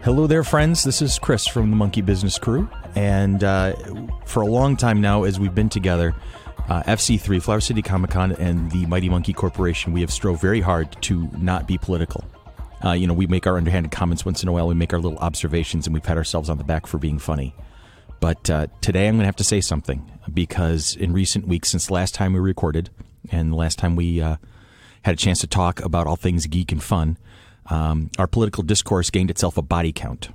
Hello there, friends. This is Chris from the Monkey Business crew. And for a long time now, as we've been together, FC3, Flower City Comic-Con, and the Mighty Monkey Corporation, we have strove very hard to not be political. We make our underhanded comments once in a while. We make our little observations, and we pat ourselves on the back for being funny. But today I'm going to have to say something, because in recent weeks, since the last time we recorded, and the last time we had a chance to talk about all things geek and fun, our political discourse gained itself a body count.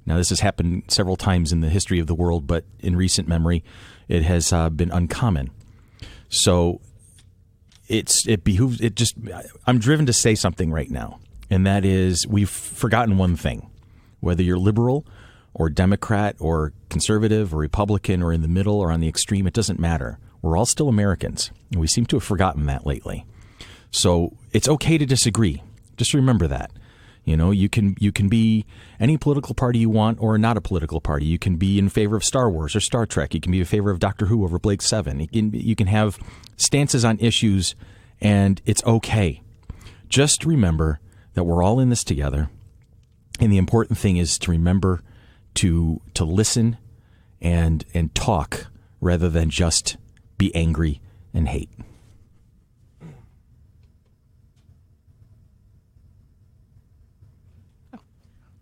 Now, this has happened several times in the history of the world, but in recent memory, it has been uncommon. So I'm driven to say something right now, and that is we've forgotten one thing. Whether you're liberal or Democrat or conservative or Republican or in the middle or on the extreme, it doesn't matter. We're all still Americans, and we seem to have forgotten that lately. So it's okay to disagree. Just remember that. You can be any political party you want or not a political party. You can be in favor of Star Wars or Star Trek. You can be in favor of Doctor Who over Blake 7. You can have stances on issues, and it's okay. Just remember that we're all in this together, and the important thing is to remember to listen and talk rather than just be angry and hate.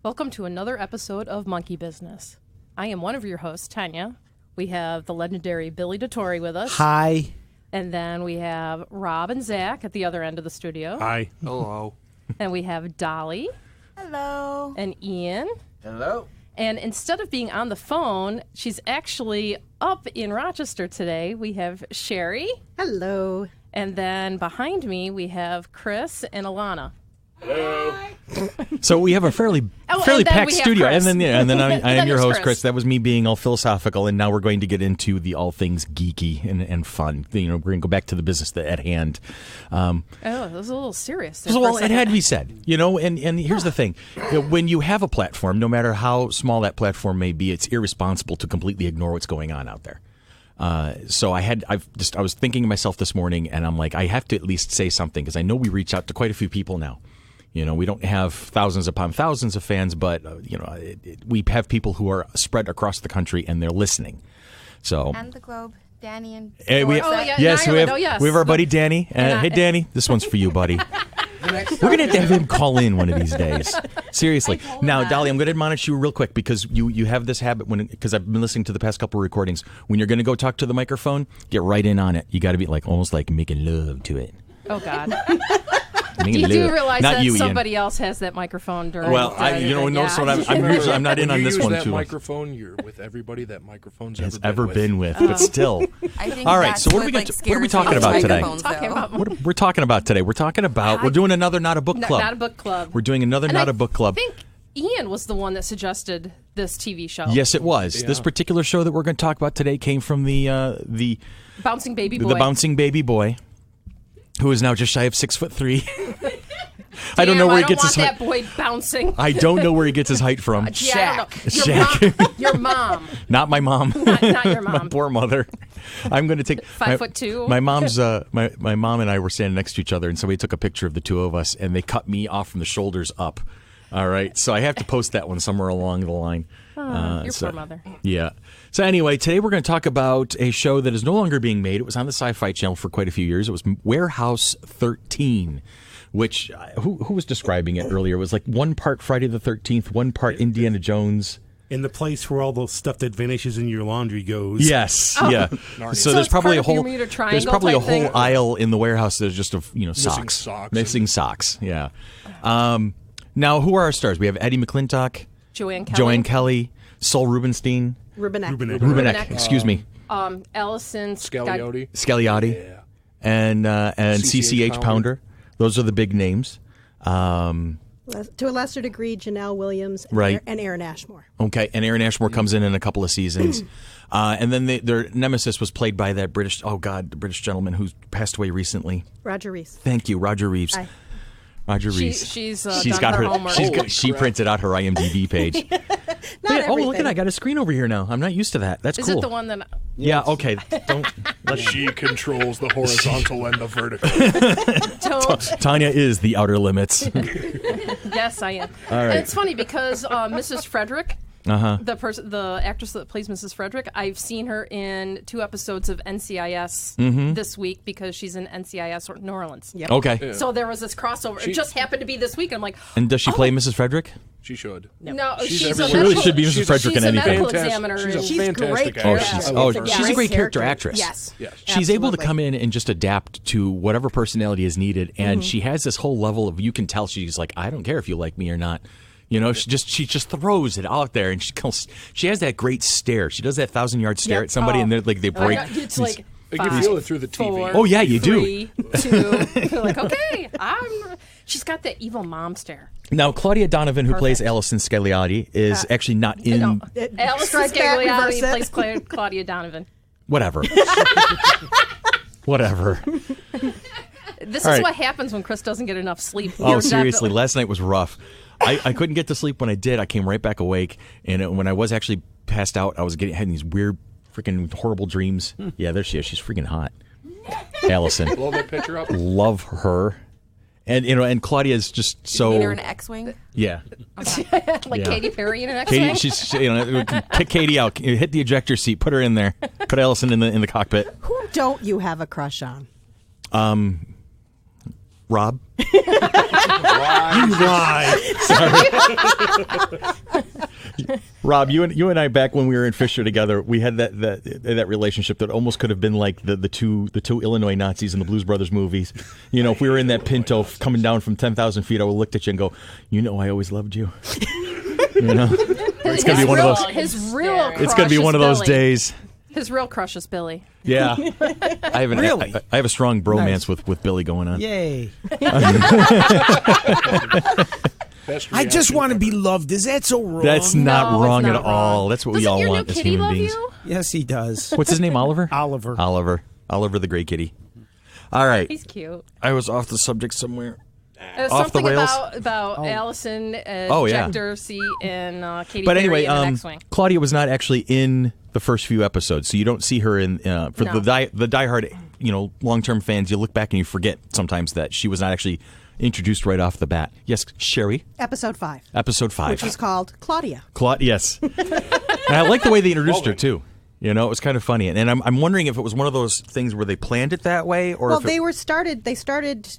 Welcome to another episode of Monkey Business. I am one of your hosts, Tanya. We have the legendary Billy DeTore with us. Hi. And then we have Rob and Zach at the other end of the studio. Hi. Hello. And we have Dolly. Hello. And Ian. Hello. And instead of being on the phone, she's actually up in Rochester today. We have Sherry. Hello. And then behind me, we have Chris and Alana. Hello. So we have a fairly packed studio, Chris. and then I am your host, Chris. Chris. That was me being all philosophical, and now we're going to get into the all things geeky and fun. We're going to go back to the business at hand. That was a little serious. So, well, it had to be said, and here's the thing. When you have a platform, no matter how small that platform may be, it's irresponsible to completely ignore what's going on out there. So I was thinking to myself this morning, and I'm like, I have to at least say something, because I know we reach out to quite a few people now. We don't have thousands upon thousands of fans, but, we have people who are spread across the country, and they're listening. So And the Globe, Danny and we have our buddy Danny. Hey, Danny, this one's for you, buddy. We're going to have him call in one of these days. Seriously. Now, Dolly, I'm going to admonish you real quick, because you have this habit, because I've been listening to the past couple of recordings. When you're going to go talk to the microphone, get right in on it. You got to be almost like making love to it. Oh, God. You do realize that somebody else has that microphone during. Well, notice what I'm not in on this one too. Microphone, you're with everybody that microphone's ever been with, but still. I think all right, so what are we talking about today? We're talking about today. We're doing another Not a Book Club. Not a Book Club. We're doing another Not a Book Club. I think Ian was the one that suggested this TV show. Yes, it was. Yeah. This particular show that we're going to talk about today came from the Bouncing Baby Boy. The Bouncing Baby Boy, who is now just shy of 6'3". I don't know where he gets his height. That boy bouncing. I don't know where he gets his height from. Shaq. Your mom. Not my mom. Not your mom. My poor mother. I'm going to take 5'2". My mom's. My mom and I were standing next to each other, and somebody took a picture of the two of us, and they cut me off from the shoulders up. All right, so I have to post that one somewhere along the line. Your poor mother. Yeah. So anyway, today we're going to talk about a show that is no longer being made. It was on the SyFy channel for quite a few years. It was Warehouse 13. Which, who was describing it earlier? It was like one part Friday the 13th, one part Indiana Jones. In the place where all the stuff that vanishes in your laundry goes. Yes, yeah. So there's probably a whole aisle in the warehouse that's just of socks, missing socks. Yeah. Now, who are our stars? We have Eddie McClintock, Joanne Kelly, Sol Rubenstein, Rubenek. Excuse me. Allison Scagliotti, yeah. and CCH Pounder. Those are the big names. To a lesser degree, Janelle Williams and Aaron Ashmore. Okay, and Aaron Ashmore comes in a couple of seasons. And then their nemesis was played by that British gentleman who passed away recently. Roger Reeves. Thank you, Roger Reeves. Hi. Roger Reeves. She's got her homework. She printed out her IMDb page. Look at I got a screen over here now. I'm not used to that. That's cool. Is it the one that Yeah, okay. Don't. She controls the horizontal and the vertical. Tanya is the outer limits. Yes, I am. All right. And it's funny because Mrs. Frederick, Uh-huh. the actress that plays Mrs. Frederick, I've seen her in 2 episodes of NCIS this week because she's in NCIS New Orleans. Yep. Okay. Yeah. So there was this crossover. It just happened to be this week. I'm like, And does she play Mrs. Frederick? She should. no, She's she's everywhere. a She really medical- should be Mrs. she's- Frederick in she's a anything. medical Fantastic. examiner. She's a and- She's fantastic great. actor. Oh, Yeah. she's Yeah. oh, Yeah. she's a great character Character. actress. Yes. Yes. She's able to Absolutely. come in and just adapt to whatever personality is needed, and she has this whole level of, you can tell she's like, I don't care if you like me or not. You know, she just throws it out there, and she has that great stare. She does that 1,000-yard stare Yep. at somebody, and they're like they break. It's like You can feel it through the TV. 4, Oh, yeah, you do. 3, 2. You're like, okay, she's got that evil mom stare. Now, Claudia Donovan, who plays Perfect. Allison Scagliotti, is actually not in. No, Alice Strike that, reverse Scagliotti it. plays Claudia Donovan. Whatever. Whatever. This All is right. what happens when Chris doesn't get enough sleep. Oh, You're seriously, definitely- last night was rough. I couldn't get to sleep. When I did, I came right back awake, and when I was actually passed out, I was having these weird, freaking horrible dreams. Yeah, there she is. She's freaking hot. Allison, Blow that picture up. love her, and and Claudia's just so. You mean her in X-Wing? Yeah, like Yeah. Katy Perry in an X-Wing. Katie. Kick Katie out. Hit the ejector seat. Put her in there. Put Allison in the cockpit. Who don't you have a crush on? Rob. You lie. Rob, you and I, back when we were in Fisher together, we had that relationship that almost could have been like the two Illinois Nazis in the Blues Brothers movies. You know, if we were in that Pinto coming down from 10,000 feet, I would look at you and go, "You know, I always loved you." You know, it's gonna be one of those. His real. It's gonna be one of those Billy. days. His real crush is Billy. Yeah, I have Really? I have a strong bromance Nice. with Billy going on. Yay. Best I just reaction want to ever. be loved. Is that so wrong? That's No, not it's wrong not at all. That's what we Doesn't all your want new as kitty human love beings. you? Yes, he does. What's his name? Oliver. Oliver. Oliver the Gray Kitty. All right, He's cute. I was off the subject somewhere. Something Off the rails? about Allison, Oh, yeah. ejector seat, and Katy But Perry anyway, in an X-Wing. Claudia was not actually in the first few episodes, so you don't see her in. For No. the diehard, long-term fans, you look back and you forget sometimes that she was not actually introduced right off the bat. Yes, Sherry, Episode 5, episode 5. which was called Claudia. Yes, and I like the way they introduced her too. You know, it was kind of funny, and I'm wondering if it was one of those things where they planned it that way, or Well, if it, they started.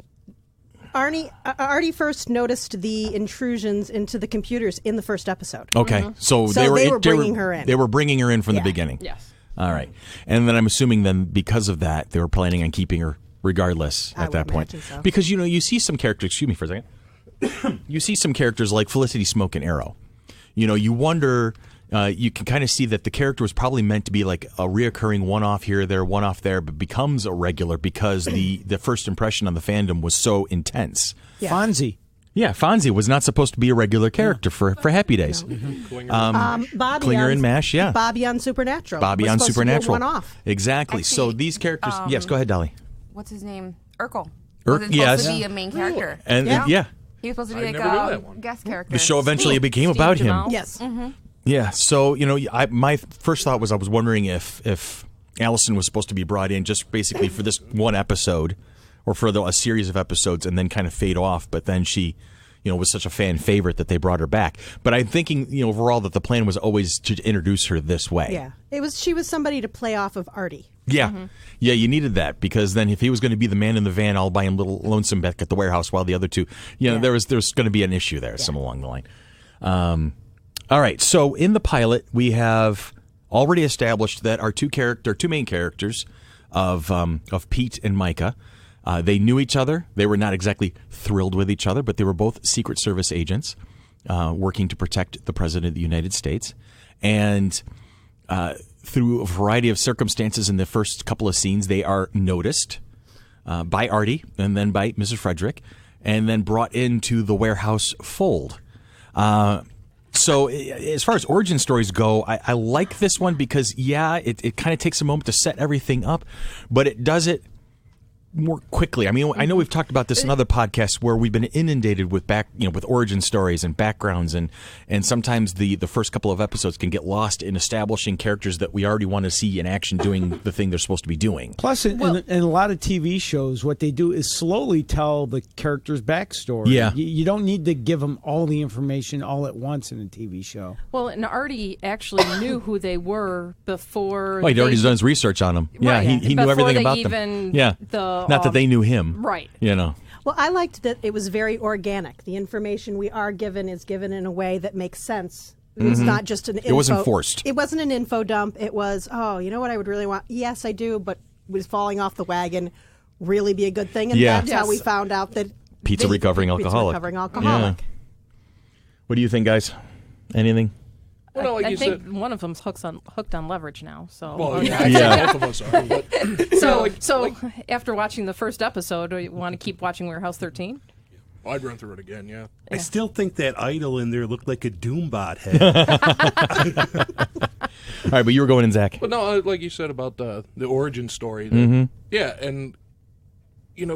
Artie first noticed the intrusions into the computers in the first episode. Okay, so, So they were bringing her in. They were bringing her in from the Yeah. beginning. Yes. All right, and then I'm assuming then because of that they were planning on keeping her regardless I at that would point. imagine so. Because you see some characters. Excuse me for a second. You see some characters like Felicity Smoke and Arrow. You wonder. You can kind of see that the character was probably meant to be like a reoccurring one-off here, there, one-off there, but becomes a regular because the first impression on the fandom was so intense. Yeah. Fonzie. Yeah, Fonzie was not supposed to be a regular character for Happy Days. Bobby Klinger on, and Mash, yeah. Bobby on Supernatural. Bobby was on supposed to be a Supernatural. one-off. Exactly. So Actually, these characters. Yes, go ahead, Dolly. What's his name? Urkel. Ur- Was it supposed yes. to be a main character. And Yeah. He was supposed to be I like never knew that a one. guest character. The show eventually became Steve about Jamal. him. Yes. Yeah. So my first thought was I was wondering if Allison was supposed to be brought in just basically for this one episode, or for a series of episodes, and then kind of fade off. But then she, was such a fan favorite that they brought her back. But I'm thinking, overall that the plan was always to introduce her this way. Yeah. She was somebody to play off of Artie. Yeah. Yeah, you needed that because then if he was going to be the man in the van all by him little lonesome back at the warehouse while the other two, there's going to be an issue there, some along the line. All right, so in the pilot we have already established that our two main characters of Pete and Micah, they knew each other. They were not exactly thrilled with each other, but they were both Secret Service agents working to protect the President of the United States. And through a variety of circumstances in the first couple of scenes, they are noticed by Artie and then by Mrs. Frederick, and then brought into the warehouse fold. So as far as origin stories go, I like this one because, it kind of takes a moment to set everything up, but it does it more quickly. I mean, I know we've talked about this in other podcasts where we've been inundated with with origin stories and backgrounds, and sometimes the first couple of episodes can get lost in establishing characters that we already want to see in action doing the thing they're supposed to be doing. Plus, in a lot of TV shows, what they do is slowly tell the character's backstory. Yeah. You don't need to give them all the information all at once in a TV show. Well, and Artie actually knew who they were before. Well, he'd already done his research on them. Yeah, Right. he knew Before everything they about even- them. Yeah, not that they knew him. Right. Well, I liked that it was very organic. The information we are given is given in a way that makes sense. It's not just an info. It wasn't forced. It wasn't an info dump. It was, oh, you know what I would really want? Yes, I do, but was falling off the wagon really be a good thing? And Yeah. that's how we found out that Pizza recovering alcoholic. alcoholic. What do you think, guys? Anything? Well, no, like I you think said. one of them's hooked on leverage now. So, Well, okay. yeah, both of us are. But, so after watching the first episode, do you want to keep watching Warehouse 13? I'd run through it again. Yeah. I still think that idol in there looked like a Doombot head. All right, but you were going in, Zach. But no, like you said about the origin story. Yeah, and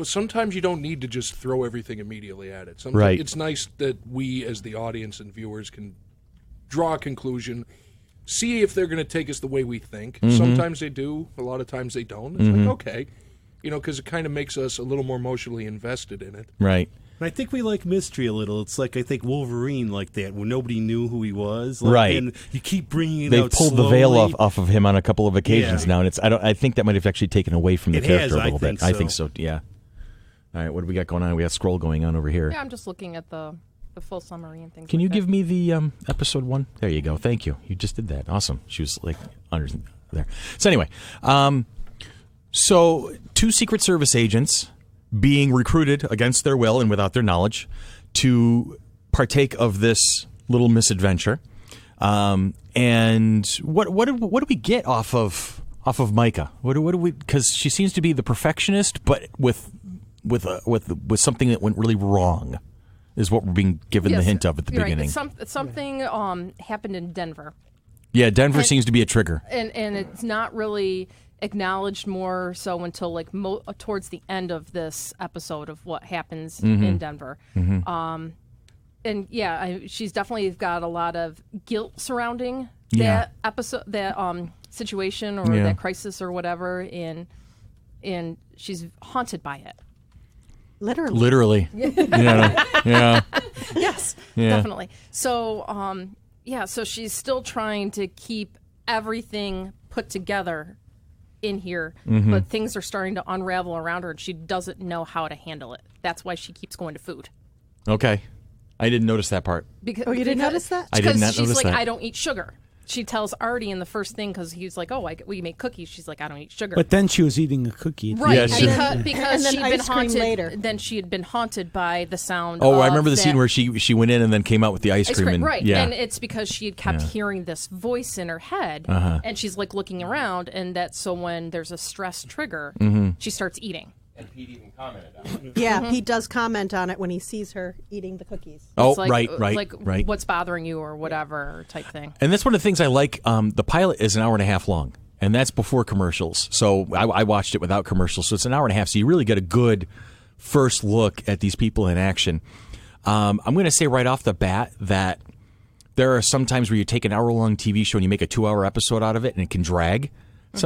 sometimes you don't need to just throw everything immediately at it. Sometimes Right. It's nice that we, as the audience and viewers, can draw a conclusion, see if they're going to take us the way we think. Sometimes they do. A lot of times they don't. It's like, okay. Because it kind of makes us a little more emotionally invested in it. Right. And I think we like mystery a little. It's like, I think Wolverine like that, where nobody knew who he was. Like, Right. And you keep bringing it They've out pulled slowly. the veil off of him on a couple of occasions Yeah. now, and I think that might have actually taken away from the It character has, a little I bit. think I think so. Yeah. All right, what do we got going on? We got scroll going on over here. Yeah, I'm just looking at the full summary and things. Can like you that. give me the episode 1? There you go. Thank you. You just did that. Awesome. She was like under there. So anyway, so 2 Secret Service agents being recruited against their will and without their knowledge to partake of this little misadventure. And what do we get off of Micah? What do we? Because she seems to be the perfectionist, but with something that went really wrong. Is what we're being given the hint of at the you're beginning. Right. Something happened in Denver, Yeah, Denver seems to be a trigger. and it's not really acknowledged more so until like towards the end of this episode of what happens in Denver. And yeah, she's definitely got a lot of guilt surrounding that episode, that situation or that crisis or whatever, and she's haunted by it. Literally. Yeah. Yes, definitely. So, so she's still trying to keep everything put together in here, but things are starting to unravel around her, and she doesn't know how to handle it. That's why she keeps going to food. Okay. I didn't notice that part. Because, Oh, you didn't notice that? I did not Because she's notice like, that. I don't eat sugar. She tells Artie in the first thing because he's like, oh, we make cookies. She's like, I don't eat sugar. But then she was eating a cookie. Right, Yeah, she- because And then she'd been ice cream haunted. later. Then she had been haunted by the sound. Oh, of I remember the that scene where she went in and then came out with the ice cream. And, right? Yeah. And it's because she had kept hearing this voice in her head, and she's like looking around, and that's so when there's a stress trigger, she starts eating. And Pete even commented on it. Yeah, he does comment on it when he sees her eating the cookies. Oh, It's like, right. What's bothering you or whatever type thing. And that's one of the things I like. The pilot is an hour and a half long, and that's before commercials. So I watched it without commercials, so it's an hour and a half. So you really get a good first look at these people in action. I'm going to say right off the bat that there are some times where you take an hour-long TV show and you make a 2-hour episode out of it, and it can drag.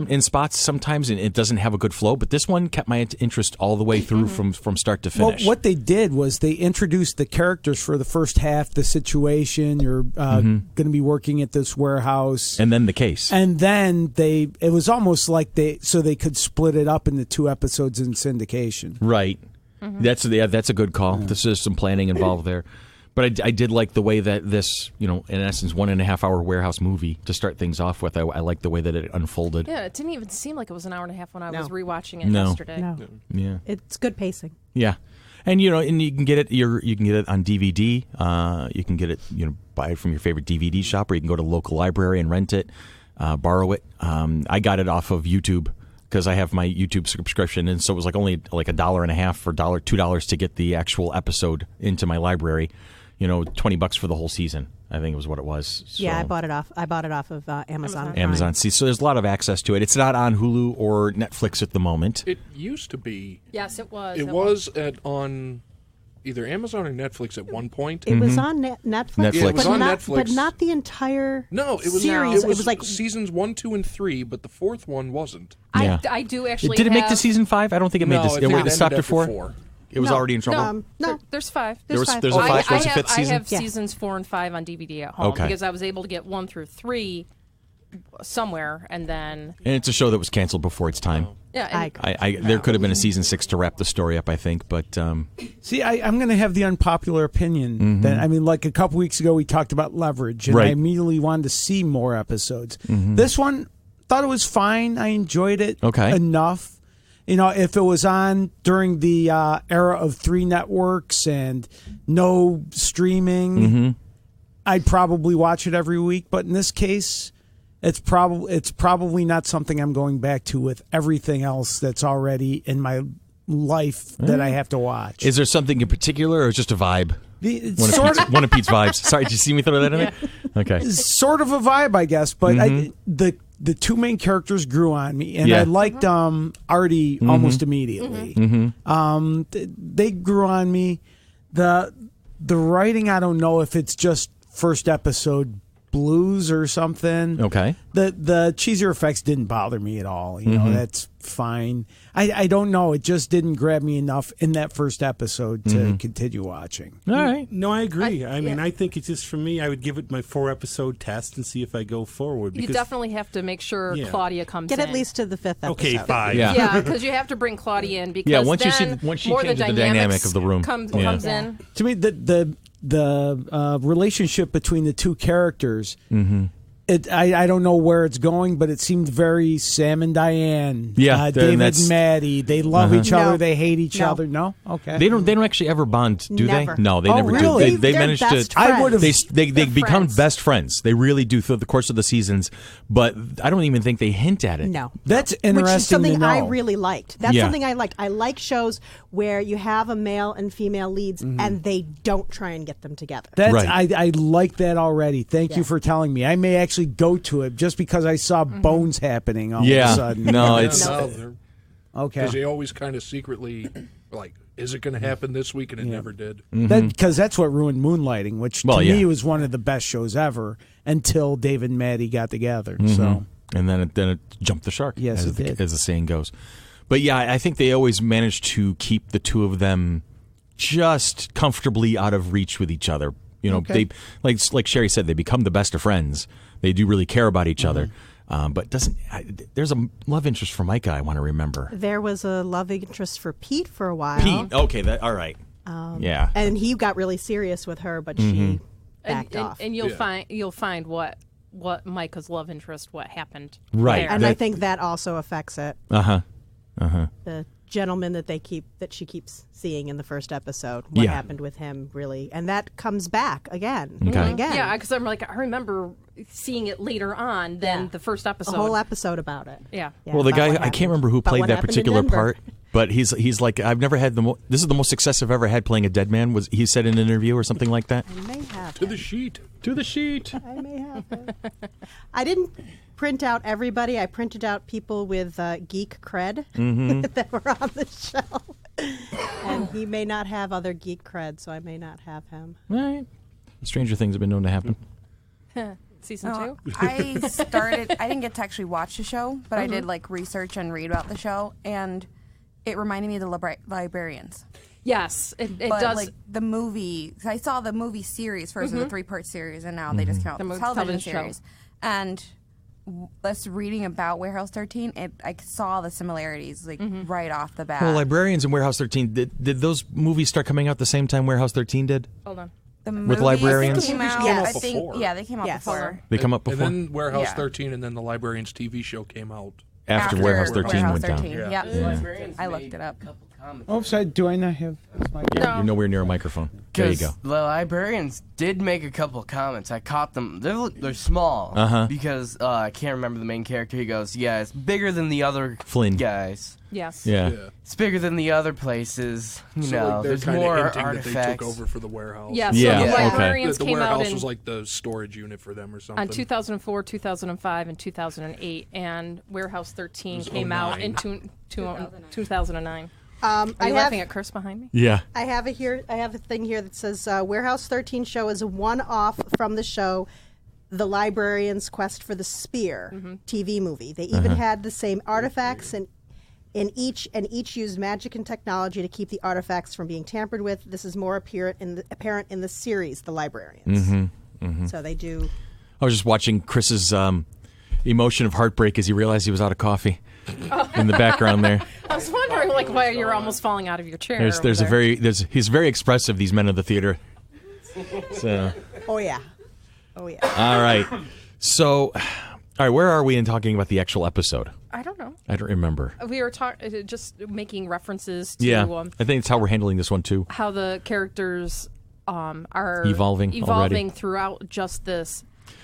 In spots sometimes, and it doesn't have a good flow. But this one kept my interest all the way through from start to Well, finish. what they did was they introduced the characters for the first half, the situation. You're going to be working at this warehouse. And then the case. And then it was almost like they could split it up into 2 episodes in syndication. Right. That's a good call. This is some planning involved there. But I did like the way that this, in essence, 1.5 hour warehouse movie to start things off with. I like the way that it unfolded. Yeah, it didn't even seem like it was an hour and a half when I was rewatching it No. yesterday. No, Yeah. it's good pacing. Yeah. And and you can get it. You can get it on DVD. You can get it. Buy it from your favorite DVD shop, or you can go to a local library and rent it, borrow it. I got it off of YouTube because I have my YouTube subscription, and so it was only $1.50 for $2 to get the actual episode into my library. $20 for the whole season. I think was what it was. So. Yeah, I bought it off of Amazon. Prime. Amazon. See, so there's a lot of access to it. It's not on Hulu or Netflix at the moment. It used to be. Yes, it was. It was on either Amazon or Netflix at one point. It was on Netflix. Netflix. Yeah, it was but on not, Netflix. but not the entire No, it was series. It was like seasons 1, 2, and 3, but the fourth one wasn't. Yeah. I do actually. Did it make have- to season 5? I don't think it made No, this. I think It it stopped ended at 4. after 4. It was already in trouble. no. There's 5. There's five. a 5 I, once I it's have, fifth I season. have Yeah. seasons 4 and 5 on DVD at home Okay. because I was able to get 1 through 3 somewhere, and then And it's a show that was canceled before its time. yeah. I And, agree. There could have been a season 6 to wrap the story up, I think, but See, I'm going to have the unpopular opinion that, I mean, like a couple weeks ago, we talked about Leverage, and I Right. immediately wanted to see more episodes. This one, thought it was fine. I enjoyed it enough. You know, if it was on during the era of 3 networks and no streaming, I'd probably watch it every week. But in this case, it's probably not something I'm going back to with everything else that's already in my life that I have to watch. is there something in particular or is it just a vibe? One of Pete's vibes. Sorry, did you see me throw that in there? Okay. It's sort of a vibe, I guess, but the 2 main characters grew on me, and Yeah. I liked Artie almost immediately. They grew on me. The writing, I don't know if it's just first episode blues or something. Okay. The cheesier effects didn't bother me at all. You know, that's fine. I don't know. It just didn't grab me enough in that first episode to continue watching. All right. No, I agree. I mean, I think it's just for me. I would give it my 4-episode test and see if I go forward. you Because, definitely have to make sure Yeah. Claudia comes Get in. at least to the 5th episode. okay, 5. Yeah. Yeah, because you have to bring Claudia in because Yeah, once you see then once she more changes the dynamics dynamic of the room. comes Yeah. in. To me, the relationship between the 2 characters, I don't know where it's going, but it seemed very Sam and Diane. Yeah, David that's- and Maddie. They love each other. No. They hate each No. other. No, okay. They don't actually ever bond, do Never. they? No, they Oh, never really? do. They They're managed best to. I would have. They become friends. best friends. They really do through the course of the seasons, but I don't even think they hint at it. No. That's Which interesting is something to know. I really liked. That's Yeah. something I liked. I like shows where you have a male and female leads and they don't try and get them together. That's, Right. I like that already. Thank you Yeah. for telling me. I may actually go to it just because I saw bones happening all Yeah. of a sudden. No, it's okay. Because they always kind of secretly, like, is it going to happen this week? And it never did. Because that's what ruined Moonlighting, which Well, to yeah. me was one of the best shows ever until David and Maddie got together. So and then it jumped the shark. Yes, as it did. as the saying goes. But yeah, I think they always managed to keep the 2 of them just comfortably out of reach with each other. You know, Okay. they like Sherry said, they become the best of friends. They do really care about each other. But there's a love interest for Micah I want to remember. There was a love interest for Pete for a while. Pete. Okay, all right. Yeah. And he got really serious with her, but she backed off. And you'll find what Micah's love interest, what happened. Right. there. And I think that also affects it. The gentleman that she keeps seeing in the first episode, what Yeah. happened with him really, and that comes back again Okay. and again. Yeah, because I'm like, I remember seeing it later on than Yeah. the first a episode. whole episode about it. Yeah. Yeah, Well, the about guy what I can't happened. remember who About played what that happened in particular Denver. part, but he's like I've never had this is the most success I've ever had playing a dead man. Was he said in an interview or something like that? I may have To him. the sheet. To the sheet. I may have him. I didn't print out everybody. I printed out people with geek cred that were on the show. And he may not have other geek cred, so I may not have him. All right. Stranger things have been known to happen. Season 2? I didn't get to actually watch the show, but I did like research and read about the show, and it reminded me of the Librarians. Yes, it But does. like the movie, I saw the movie series 1st, it was a 3-part series, and now they just came out The with mo- the television television show. series. And us reading about Warehouse 13, I saw the similarities like right off the bat. Well, Librarians and Warehouse 13, did those movies start coming out the same time Warehouse 13 did? Hold on. the with movies Librarians? came out, came out I think, before. yeah, they came out Yes. before. They come up before? And then Warehouse Yeah. 13, and then the Librarians TV show came out. after Warehouse 13 Warehouse went down. 13, Yeah. Yep. I looked it up. Oh, sorry. Do I not have my? You're nowhere near a microphone. There you go. The librarians did make a couple of comments. I caught them. They're small. Because I can't remember the main character. He goes, "Yeah, it's bigger than the other Flynn guys. Yes. Yeah. It's bigger than the other places. You So know, like, they're there's kinda more hinting artifacts." that they took over for the warehouse. Yeah, so Yeah, the okay. librarians The came out warehouse in, was like the storage unit for them or something. on 2004, 2005, and 2008, and Warehouse 13 came out in 2009. Are you laughing at Chris behind me? Yeah. I have a thing here that says Warehouse 13 show is a one-off from the show The Librarian's Quest for the Spear TV movie. They even had the same artifacts and each used magic and technology to keep the artifacts from being tampered with. This is more apparent in the series The Librarians. So they do. I was just watching Chris's emotion of heartbreak as he realized he was out of coffee in the background there. I was wondering, like, why you're almost falling out of your chair. He's very expressive, these men of the theater. So. Oh yeah. All right. So, all right, where are we in talking about the actual episode? I don't know. I don't remember. We were just making references to I think it's how we're handling this one too. how the characters are Evolving already. throughout just this.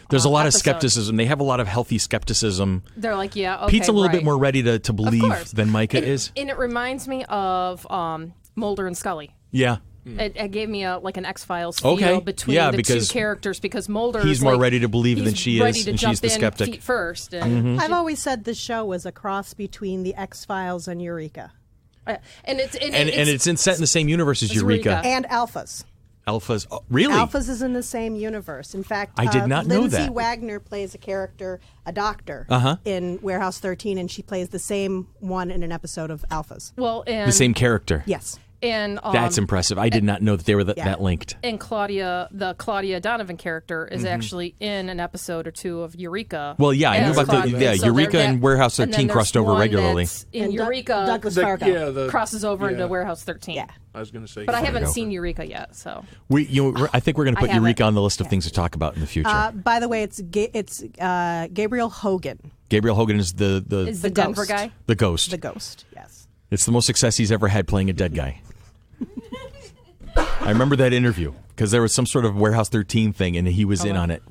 There's a lot of episode. skepticism. They have a lot of healthy skepticism. They're like, yeah, okay, Pete's a little right. bit more ready to believe course. than Micah is. And it reminds me of Mulder and Scully. Yeah. It gave me an X-Files feel Okay. between Yeah, the two because characters because Mulder he's more ready to believe than she is, to and jump she's the in skeptic. feet first. And I've always said the show was a cross between the X-Files and Eureka. it's set in the same universe as Eureka. And Alphas. Alphas. Oh, really? Alphas is in the same universe. In fact, I did not know Lindsay that. Wagner plays a character, a doctor, in Warehouse 13, and she plays the same one in an episode of Alphas. well, and The same character. Yes. and That's impressive. I did not know that they were that linked. And the Claudia Donovan character is actually in an episode or two of Eureka. Well, yeah, I knew as about Claudia. So Eureka they're- and Warehouse and 13 then crossed there's over one regularly. that's in And Eureka, Douglas Fargo. crosses over into Yeah. Warehouse 13. Yeah. I was going to say. But I haven't Fargo. seen Eureka yet, so. I think we're going to put I haven't. Eureka on the list of things to talk about in the future. By the way, it's Gabriel Hogan, Gabriel Hogan is the Is the Denver ghost. guy? the ghost. the ghost. Yes. It's the most success he's ever had playing a dead guy. I remember that interview because there was some sort of Warehouse 13 thing, and he was in on it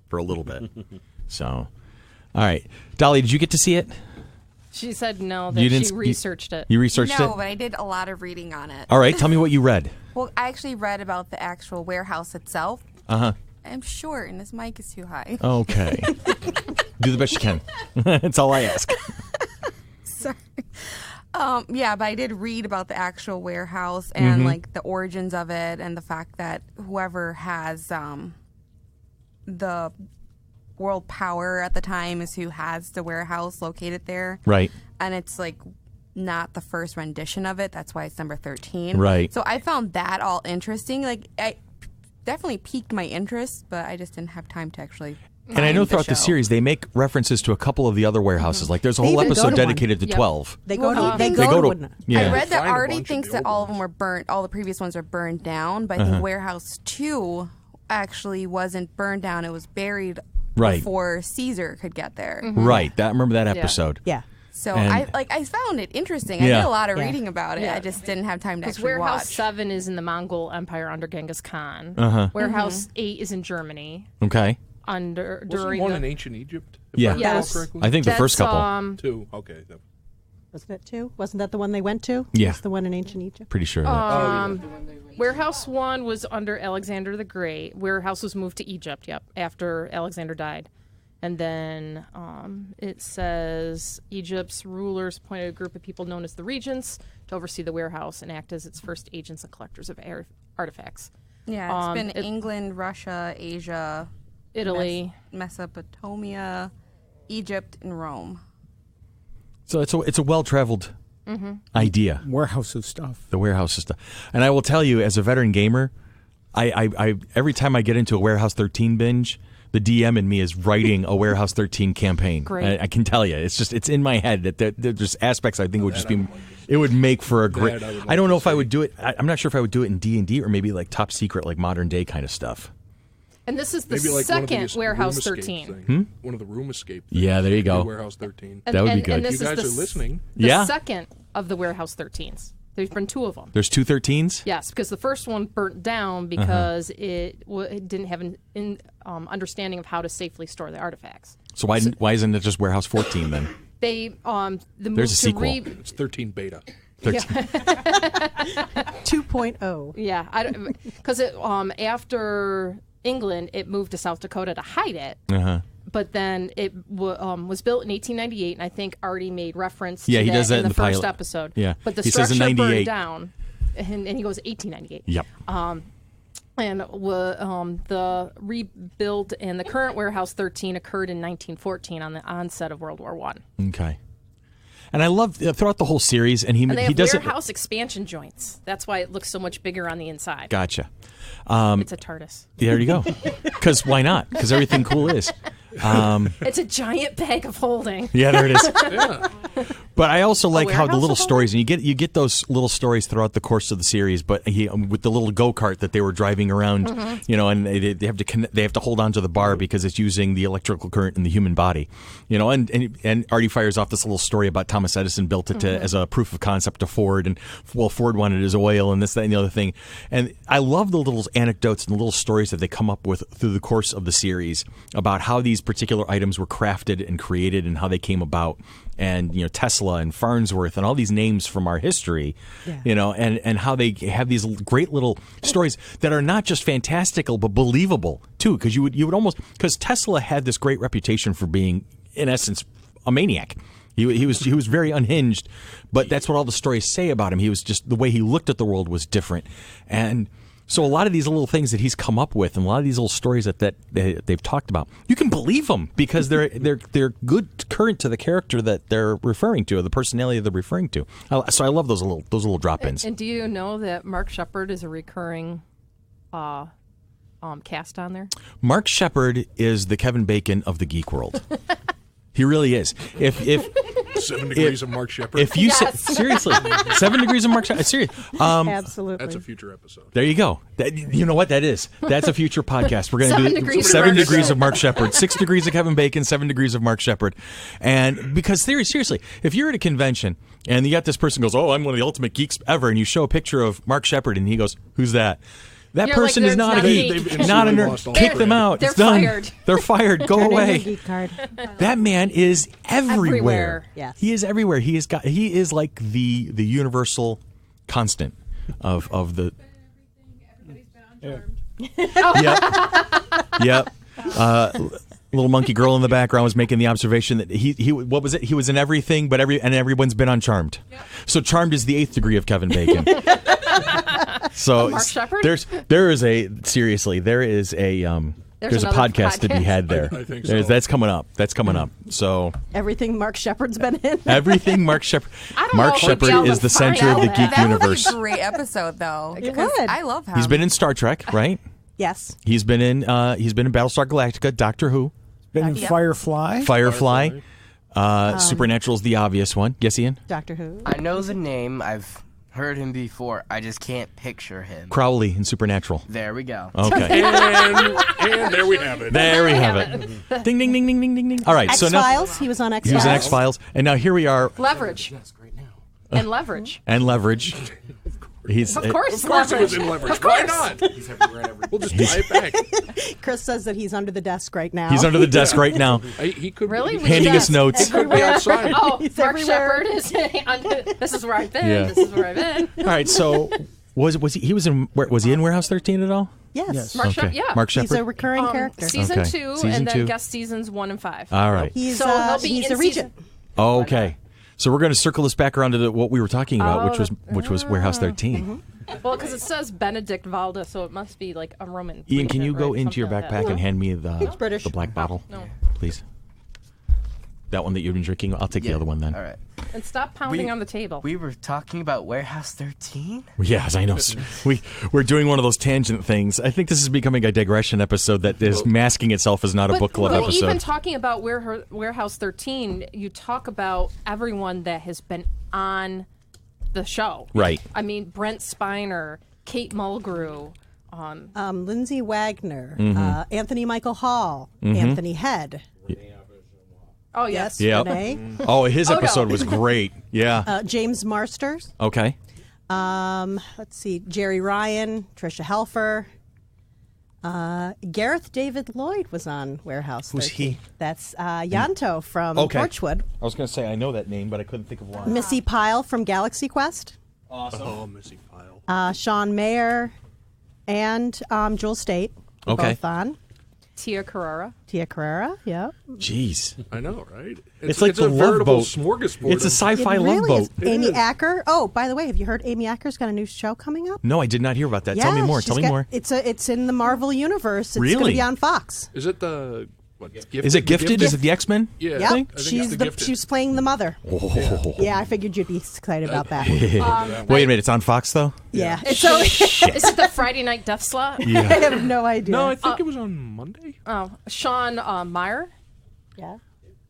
for a little bit. So, all right, Dolly, did you get to see it? She said no, that You didn't- she researched it. You researched No, it. but I did a lot of reading on it. All right, tell me what you read. Well, I actually read about the actual warehouse itself. I'm short, and this mic is too high. Okay, do the best you can. That's all I ask. Sorry. Yeah, but I did read about the actual warehouse and like the origins of it, and the fact that whoever has the world power at the time is who has the warehouse located there. Right. And it's like not the first rendition of it. That's why it's number 13. Right. So I found that all interesting. Like, I definitely piqued my interest, but I just didn't have time to actually. And I know find throughout the show. series they make references to a couple of the other warehouses. Like there's a They whole even go episode to one. dedicated to Yep. 12. They go to They They go to Woodland. yeah. I read that Find a Artie bunch of thinks the that old all of ones. them were burnt. All the previous ones are burned down, but I think Warehouse 2 actually wasn't burned down. It was buried Right. before Caesar could get there. Right. I remember that episode. Yeah. So And- I found it interesting. Yeah. I did a lot of Yeah. reading about it. Yeah. I just didn't have time to Because actually Warehouse watch. 7 is in the Mongol Empire under Genghis Khan. Warehouse 8 is in Germany Okay. under Wasn't during one the, in ancient Egypt? If Yeah. I recall Yes. correctly? I think the first That's, couple. Two. Okay. Wasn't it 2? Wasn't that the one they went to? Yeah. That's the one in ancient Egypt. Pretty sure. of that. Warehouse 1 was under Alexander the Great. Warehouse was moved to Egypt, after Alexander died. And then it says Egypt's rulers appointed a group of people known as the regents to oversee the warehouse and act as its first agents and collectors of artifacts. Yeah, it's been it- England, Russia, Asia, Italy. Mesopotamia, Egypt, and Rome. So it's a well traveled idea. Warehouse of stuff. The warehouse stuff. And I will tell you, as a veteran gamer, I every time I get into a Warehouse 13 binge, the DM in me is writing a Warehouse 13 campaign. Great. I can tell you, it's in my head that there's aspects I think would just be, it would make for a great. That I would like I don't know to if I see. would do it. I'm not sure if I would do it in D&D or maybe like top secret, like modern day kind of stuff. And this is the Maybe like one of second these Warehouse room escape 13. things. One of the room escape things. Yeah, there you Maybe go. Warehouse 13. And- That would be and good. this You is guys the are listening. The Yeah. second of the Warehouse 13s. There's been 2 of them. There's 2 13s? Yes, because the first one burnt down because it didn't have an understanding of how to safely store the artifacts. So why isn't it just Warehouse 14 then? They There's a sequel. It's 13 beta. 2.0. Yeah, because after England, it moved to South Dakota to hide it. But then it was built in 1898, and I think Artie made reference to he does that in the first pilot. episode. Yeah, but the he says structure in 98. burned down, and he goes 1898. Yep. And the rebuild and the current Warehouse 13 occurred in 1914 on the onset of World War I. Okay. And I love throughout the whole series, and they have does warehouse expansion joints. That's why it looks so much bigger on the inside. Gotcha. It's a TARDIS. There you go. Because why not? Because everything cool is. It's a giant bag of holding. Yeah, there it is. Yeah. But I also like how the warehouse little of stories, and you get those little stories throughout the course of the series. But with the little go-kart that they were driving around, and they have to they have to hold on to the bar because it's using the electrical current in the human body, and Artie fires off this little story about Thomas Edison built it as a proof of concept to Ford, and Ford wanted his oil and this, that, and the other thing. And I love the little anecdotes and the little stories that they come up with through the course of the series about how these particular items were crafted and created and how they came about. And Tesla and Farnsworth and all these names from our history, and how they have these great little stories that are not just fantastical but believable too. Because you would almost, because Tesla had this great reputation for being, in essence, a maniac. He was very unhinged, but that's what all the stories say about him. He was just, the way he looked at the world was different. And so a lot of these little things that he's come up with, and a lot of these little stories that they've talked about, you can believe them because they're good current to the character that they're referring to, or the personality they're referring to. So I love those little drop-ins. And do you know that Mark Shepard is a recurring cast on there? Mark Shepard is the Kevin Bacon of the geek world. He really is. If 7 degrees of Mark Shepard. If you seriously, 7 degrees of Mark Shepard. Serious. Absolutely. That's a future episode. There you go. You know what that is? That's a future podcast. We're going to do 7 degrees of Mark Shepard, 6 degrees of Kevin Bacon, 7 degrees of Mark Shepard. And because seriously, if you're at a convention and you got this person goes, "Oh, I'm one of the ultimate geeks ever," and you show a picture of Mark Shepard and he goes, "Who's that?" That You're person like, is not a they're geek, not not a lost nerd. all Kick credit. them out. They're It's done. fired. They're fired. Go Turn in your away. geek card. That man is everywhere. Everywhere. Yes. He is everywhere. He is like the universal constant of the. Yep. Little monkey girl in the background was making the observation that he what was it? He was in everything, but everyone's been on Charmed. Yep. So Charmed is the 8th degree of Kevin Bacon. So Mark Shepard? there is a there's a podcast to be had there. I think so. That's coming up. So Everything Mark Shepard's been in. everything Mark Shepard. I don't Mark know if we'd be Shepard able is to the find center of out the that. geek That universe. would be a great episode, though. Because would. I love him. He's been in Star Trek, right? Yes. He's been in Battlestar Galactica, Doctor Who, Been in Yep. Firefly. Supernatural is the obvious one. Yes, Ian? Doctor Who. I know the name. I've heard him before. I just can't picture him. Crowley in Supernatural. There we go. Okay. And there we have it. There we have it. Ding, ding, ding, ding, ding, ding, ding. All right. X So now Files. He was on X he was Files. in X Files, and now here we are, Leverage. And Leverage. and Leverage. He's Of course, Of course it was Leverage. in Leverage. Of Why course. not? He's everywhere and everywhere. We'll just buy it back. Chris says that he's under the desk right now. He's under the desk right now, He could Really? He handing Yes. us notes. could be outside. Oh, He's Mark everywhere. Shepard is. This is where I've been. Yeah. This is where I've been. All right. So was he was in Warehouse 13 at all? Yes. Mark Shepard. Yeah. Mark He's a Shepard. recurring character. Season Okay. 2, Season and then 2. guest seasons 1 and 5. All right. He's So he'll be he's in the regent. Okay. So we're going to circle this back around to what we were talking about, which was Warehouse 13. Well, because it says Benedict Valda, so it must be like a Roman. Ian, can you regent, go right? into your Something like backpack that. and hand me the British. black bottle, No. please? That one that you've been drinking. I'll take the other one then. All right. And stop pounding on the table. We were talking about Warehouse 13? Yes, I know. We're doing one of those tangent things. I think this is becoming a digression episode that is masking itself as not a book club but episode. even talking about Warehouse 13, you talk about everyone that has been on the show. Right. I mean, Brent Spiner, Kate Mulgrew. Lindsay Wagner, Mm-hmm. Anthony Michael Hall, Anthony Head. Oh, yes. Yeah. Renee. Oh, his Oh, no. episode was great. Yeah. James Marsters. Okay. Let's see. Jerry Ryan, Trisha Helfer. Gareth David Lloyd was on Warehouse 13. Who's he? That's Yanto from Okay. Torchwood. I was going to say I know that name, but I couldn't think of why. Missy Pyle from Galaxy Quest. Oh, Missy Pyle. Sean Mayer and Joel State. were Okay. Both on. Tia Carrera. Tia Carrera, yeah. Jeez. I know, right? It's like a the Love veritable Boat. smorgasbord. It's a of- sci-fi It love really boat. is. Amy is. Acker. Oh, by the way, have you heard Amy Acker's got a new show coming up? No, I did not hear about that. Tell me more. she's Tell me got- more. It's in the Marvel universe. It's going to Really? be on Fox. Is it the what? Gifted? Is it Gifted? Is it the X-Men? Yeah. Yep. thing? I think She's it's the Gifted. she's playing the mother. Oh. Yeah, I figured you'd be excited about that. Wait a minute. It's on Fox, though? Yeah. So is it the Friday night death slot? I have no idea. No, I think it was on Monday. Oh, Sean Meyer. yeah.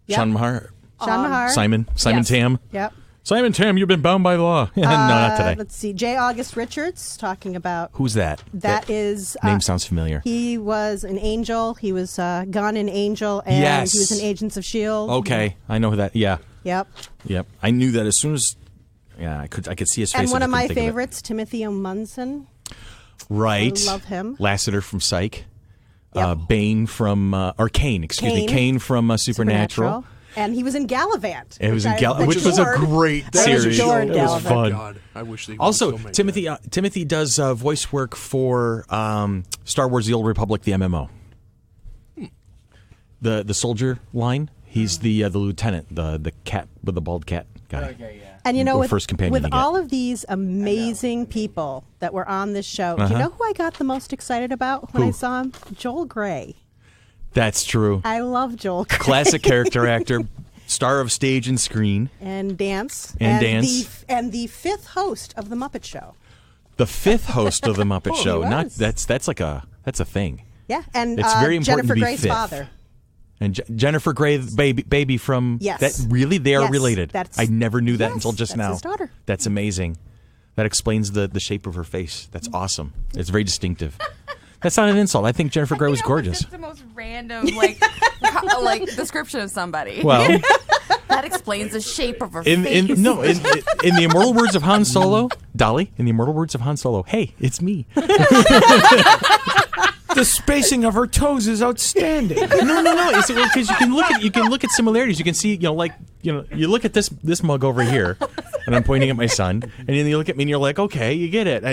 Sean Mahar. Sean Mahar. Simon Yes. Tam. Yep. Simon Tam, you've been bound by law. No, not today. Let's see. J. August Richards talking about Who's that? that is Name sounds familiar. he was an angel. He was Gunn in Angel, and Yes. he was in Agents of Shield. Okay, I know who that. Yeah, Yep. yep. I knew that as soon as. Yeah, I could see his face. And I one just of my couldn't think favorites, Timothy O'Munson. Right. I love him. Lassiter from Psych. Yep. Bane from or Kane. Excuse me. Kane from Supernatural. And he was in Gallivant. It was in I which was a adored. great I series. adored It was Gallivant. fun. God, I wish they would Also, still make Timothy Timothy does voice work for Star Wars: The Old Republic, the MMO. The soldier line. He's the lieutenant, the cat with the bald cat guy. Okay, yeah. And you know, The with, first companion with you get. all of these amazing people that were on this show, do you know who I got the most excited about when I Who? saw him? Joel Grey. That's true. I love Joel Grey. Classic character actor, star of stage and screen. And dance. And dance. And the fifth host of The Muppet Show. The fifth host of the Muppet Oh, Show. he Not was. that's a thing. Yeah, and It's very important Jennifer to be Grey's fifth. father. And Jennifer Grey, baby from Yes. that. Really, they are Yes, related. that's- I never knew that yes, until just that's now. his daughter. That's amazing. That explains the shape of her face. That's awesome. It's very distinctive. That's not an insult. I think Jennifer Grey was gorgeous. Just the most random like description of somebody. Well, that explains the shape of her in face. in the immortal words of Han Solo, Dolly. In the immortal words of Han Solo, hey, it's me. The spacing of her toes is outstanding. No. Because you can look at similarities. You can see, you look at this mug over here, and I'm pointing at my son, and then you look at me, and you're like, okay, you get it.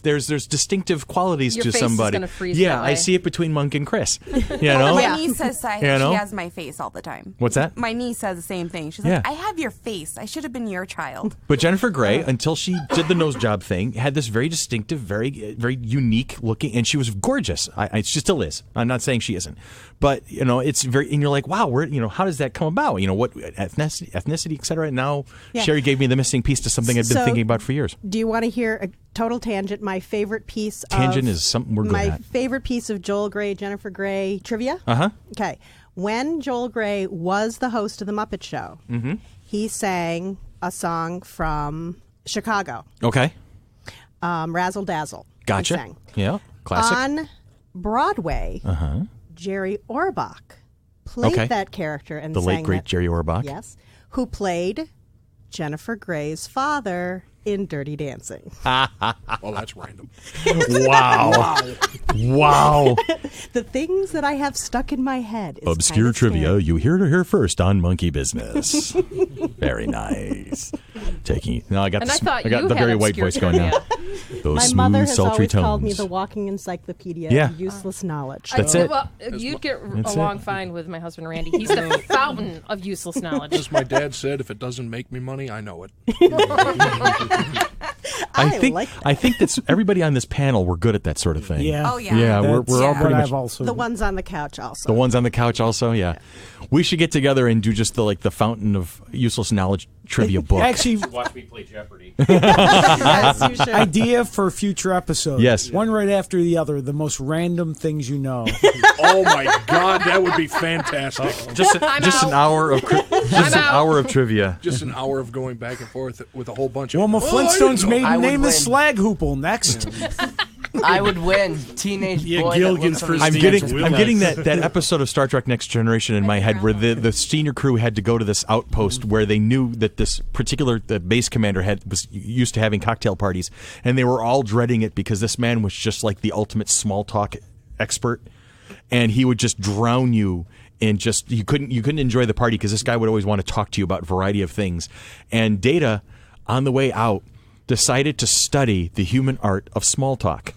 There's distinctive qualities Your to face is somebody. gonna freeze Yeah, that I way. see it between Monk and Chris. You Well, know, my niece says You know? she has my face all the time. What's that? My niece says the same thing. She's Yeah. like, I have your face. I should have been your child. But Jennifer Grey, until she did the nose job thing, had this very distinctive, very very unique looking, and she was gorgeous. She still is. I'm not saying she isn't, but it's very. And you're like, wow, how does that come about? What ethnicity, etc. And now Yeah. Sherry gave me the missing piece to something I'd been So- thinking about for years. Do you want to hear a total tangent? My favorite piece Tangent of is something we're good my at. favorite piece of Joel Grey, Jennifer Grey trivia. Uh-huh. Okay. When Joel Grey was the host of The Muppet Show, Mm-hmm. he sang a song from Chicago, Okay, Razzle Dazzle. he gotcha. sang. Yeah, classic. On Broadway, Jerry Orbach played Okay. that character and The late sang great that- Jerry Orbach. Yes, who played Jennifer Grey's father in Dirty Dancing. Well, that's random. Wow. Wow. The things that I have stuck in my head is Obscure kind of trivia, scary. you hear it here first on Monkey Business. Very nice. I got And the, I thought I got you the had very white obscure voice going now. trivia. Those My smooth, mother has sultry always tones. called me the walking encyclopedia Yeah. of useless knowledge. That's it. Well, you'd get That's along it. fine with my husband Randy. He's the fountain of useless knowledge. As my dad said, if it doesn't make me money, I know it. I think that's everybody on this panel. We're good at that sort of thing. Yeah. Oh, yeah. Yeah, we're all What pretty much I've also The ones on the couch also. the ones on the couch. Also, yeah. We should get together and do just the fountain of useless knowledge trivia book. actually Watch me play Jeopardy. Yes, you should. idea for a future episode. Yes. One right after the other. The most random things you know. Oh my God, that would be fantastic. just an hour of hour of trivia. Just an hour of going back and forth with a whole bunch of. Wilma "Oh, I didn't Flintstone's know." maiden I would name is win. Slag Hoople. Next. I would win. Teenage boy. Gilligan's first. I'm getting that episode of Star Trek Next Generation in my head where the senior crew had to go to this outpost where they knew that this particular the base commander was used to having cocktail parties, and they were all dreading it because this man was just like the ultimate small talk expert, and he would just drown you. And just you couldn't enjoy the party because this guy would always want to talk to you about a variety of things. And Data, on the way out, decided to study the human art of small talk.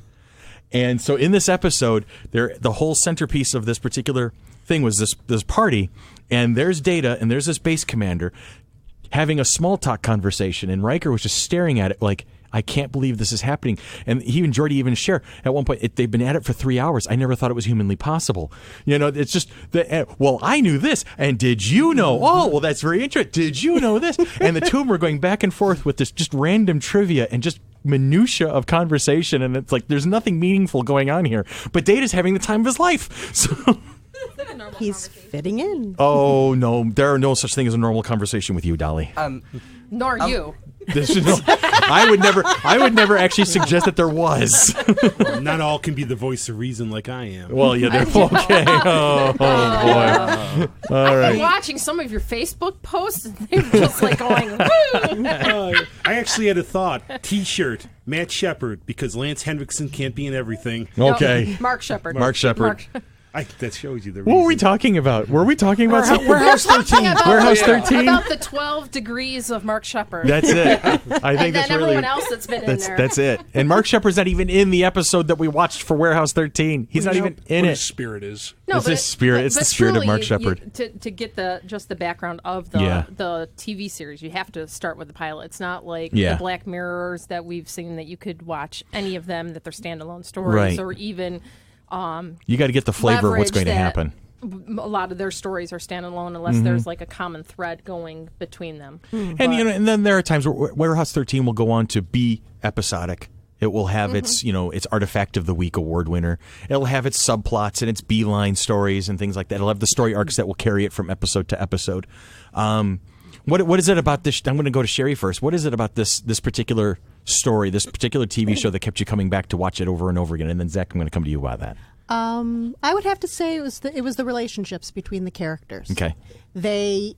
And so in this episode, the whole centerpiece of this particular thing was this party, and there's Data and there's this base commander having a small talk conversation, and Riker was just staring at it like, I can't believe this is happening. And he and Geordi even share at one point, they've been at it for 3 hours. I never thought it was humanly possible. It's just, well, I knew this. And did you know? Oh, well, that's very interesting. Did you know this? And the two of them were going back and forth with this just random trivia and just minutia of conversation. And it's like, there's nothing meaningful going on here. But Data's having the time of his life. So he's fitting in. Oh, no. There are no such thing as a normal conversation with you, Dolly. Nor you. I would never actually suggest that there was. Well, not all can be the voice of reason like I am. Well, yeah, they're okay. Oh boy. All right. I'm watching some of your Facebook posts, and they're just like going, woo! I actually had a thought. T-shirt, Matt Shepard, because Lance Henriksen can't be in everything. Okay. No, Mark Shepard. That shows you the reason. What were we talking about? Were we talking about something? Warehouse 13. Warehouse 13? About the 12 degrees of Mark Shepard. That's it. I think and that's then really everyone else that's been in there. That's it. And Mark Shepard's not even in the episode that we watched for Warehouse 13. He's not even in what it. His spirit is. No, it's his spirit. It's the spirit of Mark Shepard. To get the background of the TV series, you have to start with the pilot. It's not like the Black Mirrors that we've seen that you could watch any of them that they're standalone stories or even. You got to get the flavor of what's going to happen. A lot of their stories are standalone unless there's like a common thread going between them. And and then there are times where Warehouse 13 will go on to be episodic. It will have its its Artifact of the Week award winner. It'll have its subplots and its beeline stories and things like that. It'll have the story arcs that will carry it from episode to episode. What is it about this? I'm going to go to Sherry first. What is it about this particular story, this particular TV show that kept you coming back to watch it over and over again? And then Zach, I'm going to come to you about that. I would have to say it was the relationships between the characters. Okay, they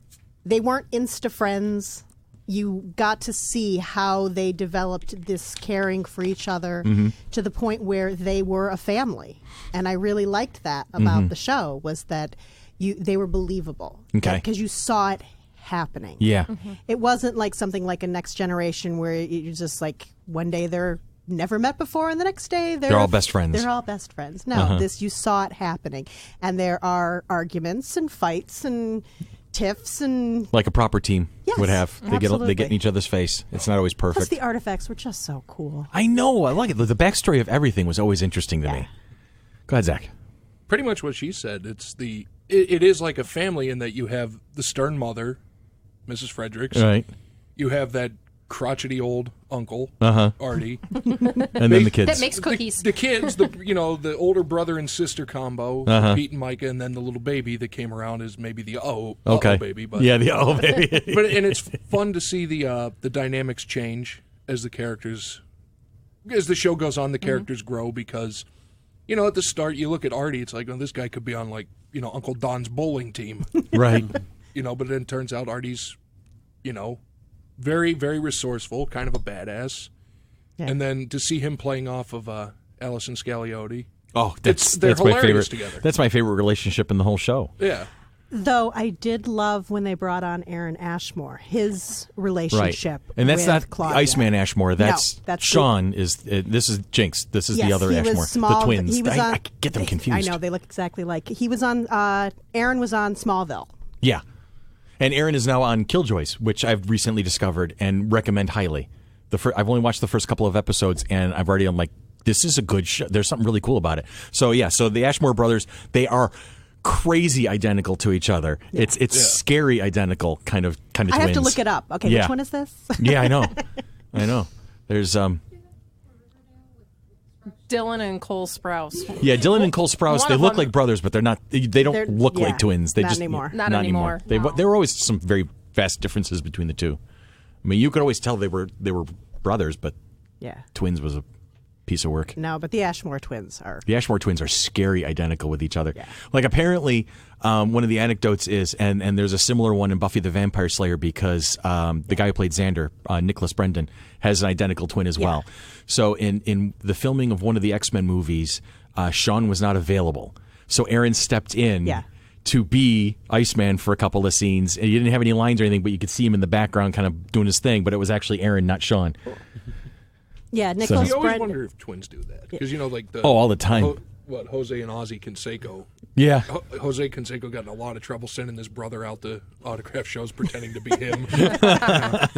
weren't insta friends. You got to see how they developed this caring for each other to the point where they were a family, and I really liked that about the show was that they were believable. Okay, because you saw it happening. Yeah. It wasn't like something like a Next Generation where you're just like one day they're never met before and the next day they're all best friends. They're all best friends. No, you saw it happening. And there are arguments and fights and tiffs and like a proper team would have. They absolutely. get in each other's face. It's not always perfect. Plus the artifacts were just so cool. I know. I like it. The backstory of everything was always interesting to me. Go ahead, Zach. Pretty much what she said. It is like a family in that you have the stern mother, Mrs. Fredericks. Right. You have that crotchety old uncle, Artie. And then the kids. That makes cookies. The kids, the older brother and sister combo, Pete and Micah, and then the little baby that came around is maybe the baby. But, yeah, the baby. And it's fun to see the dynamics change as the show goes on, the characters grow because, at the start you look at Artie, it's like, this guy could be on Uncle Don's bowling team. Right. But then it turns out Artie's, very, very resourceful, kind of a badass. Yeah. And then to see him playing off of Allison Scagliotti. Oh, that's my favorite. Together. That's my favorite relationship in the whole show. Yeah. Though I did love when they brought on Aaron Ashmore, his relationship, right. And that's with not Claudia. Iceman Ashmore. That's Sean. This is Jinx. This is the other Ashmore, the twins. I get them confused. I know they look exactly like. He was on. Aaron was on Smallville. Yeah, and Aaron is now on Killjoys, which I've recently discovered and recommend highly. I've only watched the first couple of episodes, and I'm like, this is a good show. There's something really cool about it. So so the Ashmore brothers, they are crazy identical to each other. Yeah. It's scary identical kind of twins. I have to look it up. Okay, which one is this? Yeah, I know. There's Dylan and Cole Sprouse. Yeah, Dylan and Cole Sprouse. They look like brothers, but they're not. They don't look like twins. They not just anymore. Not anymore. There were always some very vast differences between the two. I mean, you could always tell they were brothers, but twins was a piece of work. No, but the Ashmore twins are. The Ashmore twins are scary identical with each other. Yeah. Like apparently, one of the anecdotes is, and there's a similar one in Buffy the Vampire Slayer because the guy who played Xander, Nicholas Brendan, has an identical twin as well. So in the filming of one of the X-Men movies, Sean was not available. So Aaron stepped in to be Iceman for a couple of scenes. And he didn't have any lines or anything, but you could see him in the background kind of doing his thing. But it was actually Aaron, not Sean. Yeah, Nicholas You always Brendan. wonder if twins do that. Because, like the... all the time. Jose and Ozzy Canseco. Yeah. Jose Canseco got in a lot of trouble sending his brother out to autograph shows pretending to be him.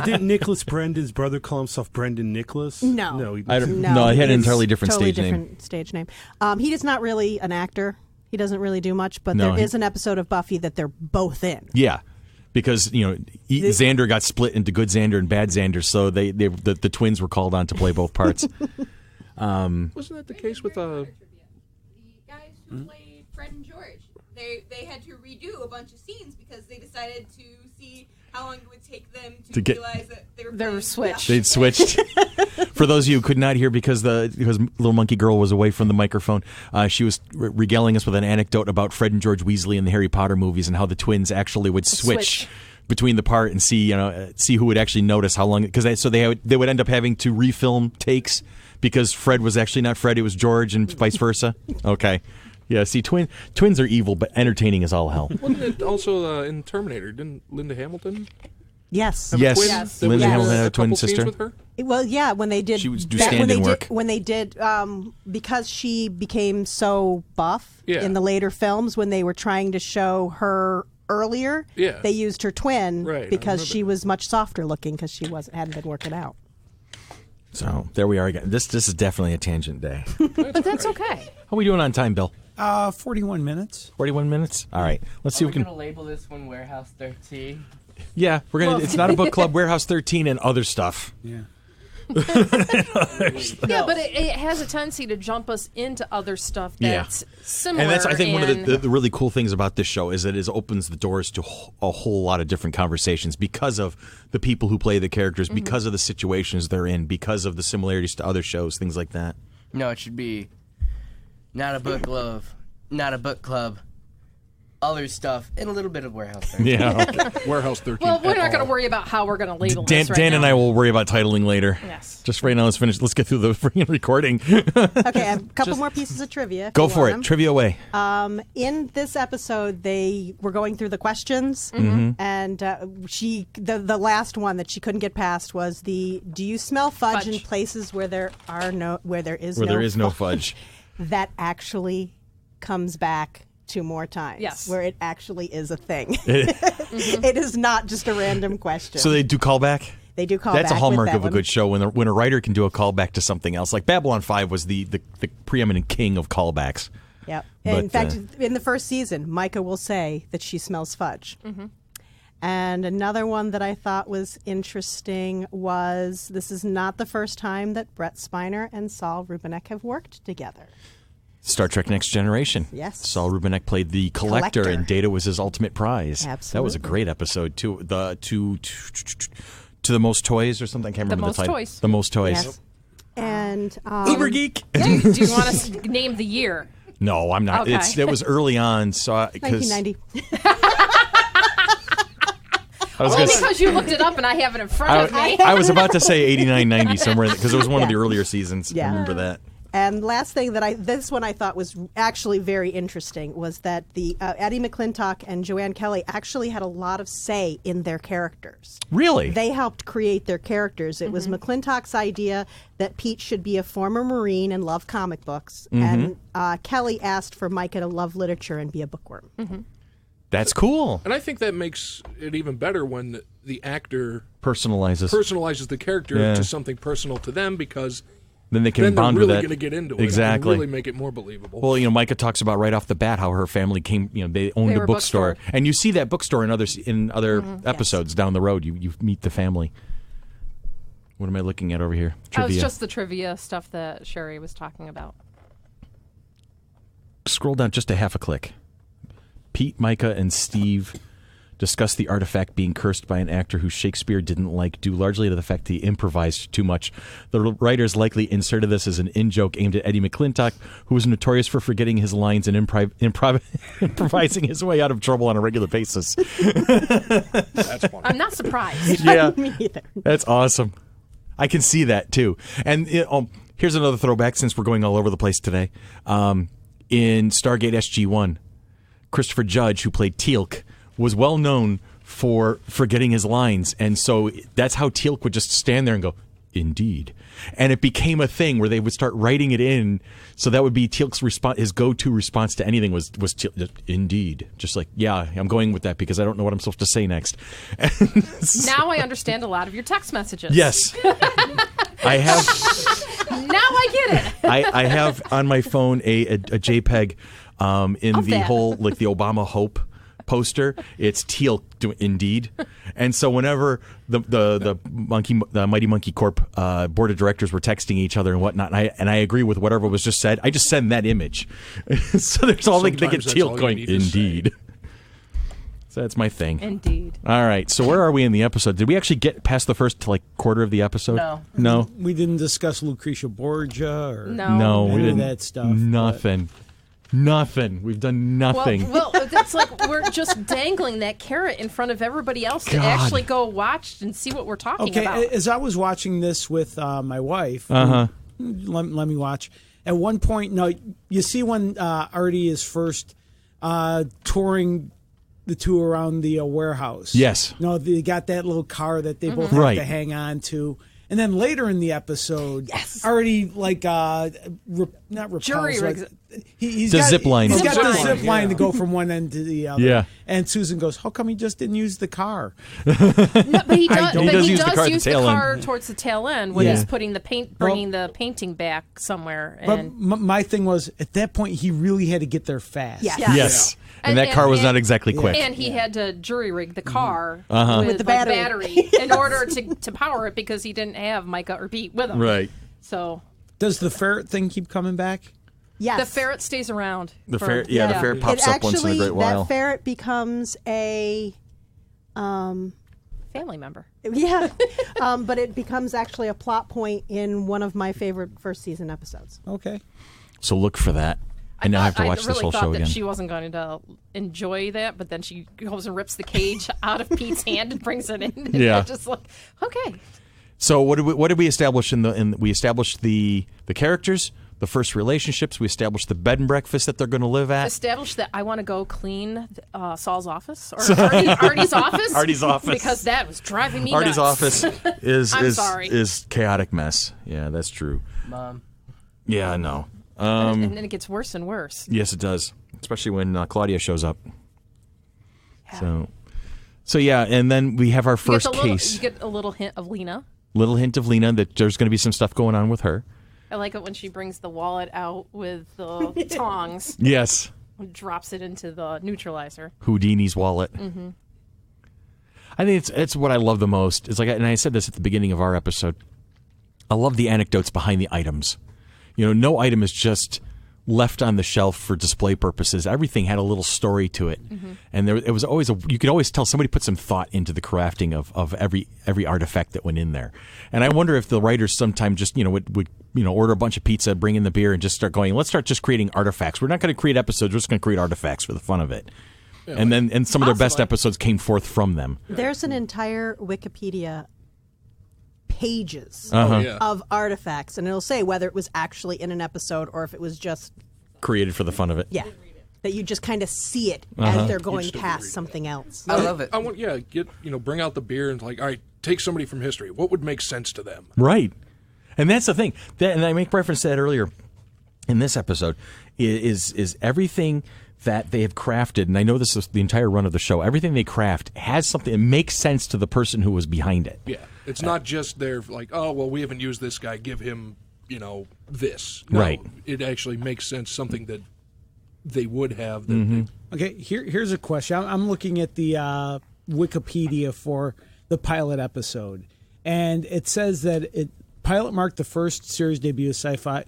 Didn't Nicholas Brendan's brother call himself Brendan Nicholas? No. No, he he had an entirely different totally stage name. different stage name. He is not really an actor. He doesn't really do much, but there is an episode of Buffy that they're both in. Yeah. Because Xander got split into good Xander and bad Xander, so the twins were called on to play both parts. Wasn't that the case with The guys who played Fred and George, they had to redo a bunch of scenes because they decided to see how long it would take them to realize that they were switched. They'd switched. For those of you who could not hear because Little Monkey Girl was away from the microphone, she was regaling us with an anecdote about Fred and George Weasley in the Harry Potter movies and how the twins actually would switch between the part and see who would actually notice how long, because they would end up having to refilm takes because Fred was actually not Fred, it was George, and vice versa. Okay. Yeah, see, twins are evil, but entertaining as all hell. Wasn't it also in Terminator? Didn't Linda Hamilton? Yes. Have a twin? Linda Hamilton had a couple twin scenes sister. with her? Well, yeah, when they did She would do stand-in work. When they did, because she became so buff Yeah. in the later films, when they were trying to show her earlier, they used her twin because she was much softer looking because she hadn't been working out. So there we are again. This is definitely a tangent day. But that's okay. How are we doing on time, Bill? 41 minutes. 41 minutes? All right. Let's see if we can. We're going to label this one Warehouse 13. Yeah, we're going to. It's not a book club, Warehouse 13, and other stuff. Yeah. Yeah, but it has a tendency to jump us into other stuff that's similar. And that's, I think, one of the really cool things about this show is that it opens the doors to a whole lot of different conversations because of the people who play the characters, because of the situations they're in, because of the similarities to other shows, things like that. No, it should be not a book club, other stuff, and a little bit of Warehouse 13. Yeah. Warehouse 13. Well, we're not going to worry about how we're going to label Dan, this right Dan now. and I will worry about titling later. Yes. Just right now, let's finish. Let's get through the freaking recording. Okay, I have a couple more pieces of trivia. Go for it. Trivia away. In this episode, they were going through the questions, and the last one that she couldn't get past was do you smell fudge in places where there is no fudge? That actually comes back 2 more times. Yes. Where it actually is a thing. It is not just a random question. So they do callback? They do callback. That's a hallmark with that of a one. good show when a writer can do a callback to something else. Like Babylon 5 was the preeminent king of callbacks. Yep. But, in fact, in the first season, Micah will say that she smells fudge. And another one that I thought was interesting was this is not the first time that Brett Spiner and Saul Rubinek have worked together. Star Trek Next Generation. Yes. Saul Rubinek played the collector, and Data was his ultimate prize. Absolutely. That was a great episode, too. To the Most Toys or something. I can't remember the title. Toys. The Most Toys. Yes. And Uber Geek. Do you want us to name the year? No, I'm not. Okay. It was early on. So 1990. Because you looked it up and I have it in front of me. I was about to say 89, 90 somewhere because it was one of the earlier seasons. Yeah. I remember that. And last thing this one I thought was actually very interesting was that the Eddie McClintock and Joanne Kelly actually had a lot of say in their characters. Really? They helped create their characters. It was McClintock's idea that Pete should be a former Marine and love comic books, and Kelly asked for Micah to love literature and be a bookworm. That's cool. And I think that makes it even better when the actor personalizes the character to something personal to them because then they can then bond they're with really that. going to get into it Exactly. and really make it more believable. Well, Micah talks about right off the bat how her family came. They owned a bookstore, and you see that bookstore in other episodes down the road. You meet the family. What am I looking at over here? Trivia. It's just the trivia stuff that Sherry was talking about. Scroll down just a half a click. Pete, Micah, and Steve discuss the artifact being cursed by an actor who Shakespeare didn't like, due largely to the fact he improvised too much. The writers likely inserted this as an in-joke aimed at Eddie McClintock, who was notorious for forgetting his lines and improvising his way out of trouble on a regular basis. That's funny. I'm not surprised. Yeah, Me either. that's awesome. I can see that, too. And here's another throwback, since we're going all over the place today. In Stargate SG-1, Christopher Judge, who played Teal'c, was well known for forgetting his lines. And so that's how Teal'c would just stand there and go, "Indeed." And it became a thing where they would start writing it in. So that would be Teal'c's response. His go-to response to anything was "Indeed." Just like, yeah, I'm going with that because I don't know what I'm supposed to say next. Now I understand a lot of your text messages. Yes. I have. Now I get it. I have on my phone a JPEG in Of the that. whole, like the Obama Hope poster. It's Teal'c, Indeed. And so whenever the Mighty Monkey Corp board of directors were texting each other and whatnot, and I agree with whatever was just said, I just send that image. So there's all they get Sometimes that's Teal'c all you going, need to say. Indeed. So that's my thing. Indeed. All right. So where are we in the episode? Did we actually get past the first quarter of the episode? No. No. We didn't discuss Lucretia Borgia or No. We any didn't. of that stuff. Nothing. Nothing. We've done nothing. Well, it's like we're just dangling that carrot in front of everybody else to God. actually go watch and see what we're talking Okay, about. as I was watching this with my wife, Uh-huh. let me watch. At one point, no, you see when Artie is first touring the two around the warehouse. Yes. No, they got that little car that they both Right. have to hang on to. And then later in the episode, Artie not repels. Jury like, rigs. he's The got, zip line. He's got Zip the line, zip line to go from one end to the other. Yeah. And Susan goes, "How come he just didn't use the car?" No, but he does, He does use the car at the use the tail car end. towards the tail end when Yeah. he's putting the bringing the painting back somewhere. But And my thing was, at that point, he really had to get there fast. Yes. Yes. And that car was not exactly quick. And he had to jury rig the car With the battery. battery in order to power it because he didn't have Micah or Pete with him. Right. So Does the ferret thing keep coming back? Yes. the ferret stays around. The for- ferret, the ferret pops It up once in a actually, great while. that ferret becomes a, family member. yeah, but it becomes actually a plot point in one of my favorite first season episodes. Okay. So look for that. And now I have to watch really this whole thought show that again. she wasn't going to enjoy that, but then she goes and rips the cage out of Pete's hand and brings it in. And Yeah. I'm just like, okay. So what did we establish we established the characters, the first relationships, we established the bed and breakfast that they're going to live at. Established that I want to go clean Saul's office or Artie's office. Artie's office. Because that was driving me Artie's nuts. office is I'm sorry. is chaotic mess. Yeah, that's true. Mom. Yeah, I know. And then it gets worse and worse. Yes, it does, especially when Claudia shows up. So yeah, and then we have our first case. You get a little hint of Lena. Little hint of Lena that there's going to be some stuff going on with her. I like it when she brings the wallet out with the tongs Yes, and drops it into the neutralizer. Houdini's wallet. Mm-hmm. I think it's what I love the most. It's like, and I said this at the beginning of our episode. I love the anecdotes behind the items. You know, no item is just left on the shelf for display purposes. Everything had a little story to it, and it was always you could always tell somebody put some thought into the crafting of every artifact that went in there. And I wonder if the writers sometime just would order a bunch of pizza, bring in the beer, and just start going, let's start just creating artifacts. We're not going to create episodes. We're just going to create artifacts for the fun of it. Yeah, and some of their best episodes came forth from them. There's an entire Wikipedia pages Uh-huh. of artifacts, and it'll say whether it was actually in an episode or if it was just Created for the fun of it. that you just kind of see it as they're going past something else. I love it. I want, bring out the beer and all right, take somebody from history. What would make sense to them? Right. And that's the thing. And I make reference to that earlier in this episode, is everything that they have crafted, and I know this is the entire run of the show, everything they craft has something that makes sense to the person who was behind it. Yeah. It's not just they're like, oh, well, we haven't used this guy, give him, this. No, Right. It actually makes sense, something that they would have. Okay, here's a question. I'm looking at the Wikipedia for the pilot episode, and it says that pilot marked the first series debut of SyFy.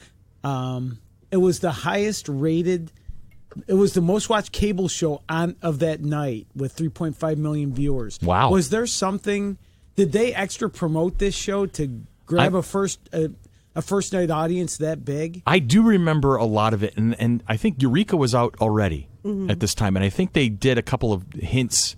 It was the highest rated It was the most watched cable show of that night with 3.5 million viewers. Wow. Was there something? Did they extra promote this show to grab a first night audience that big? I do remember a lot of it, and I think Eureka was out already at this time, and I think they did a couple of hints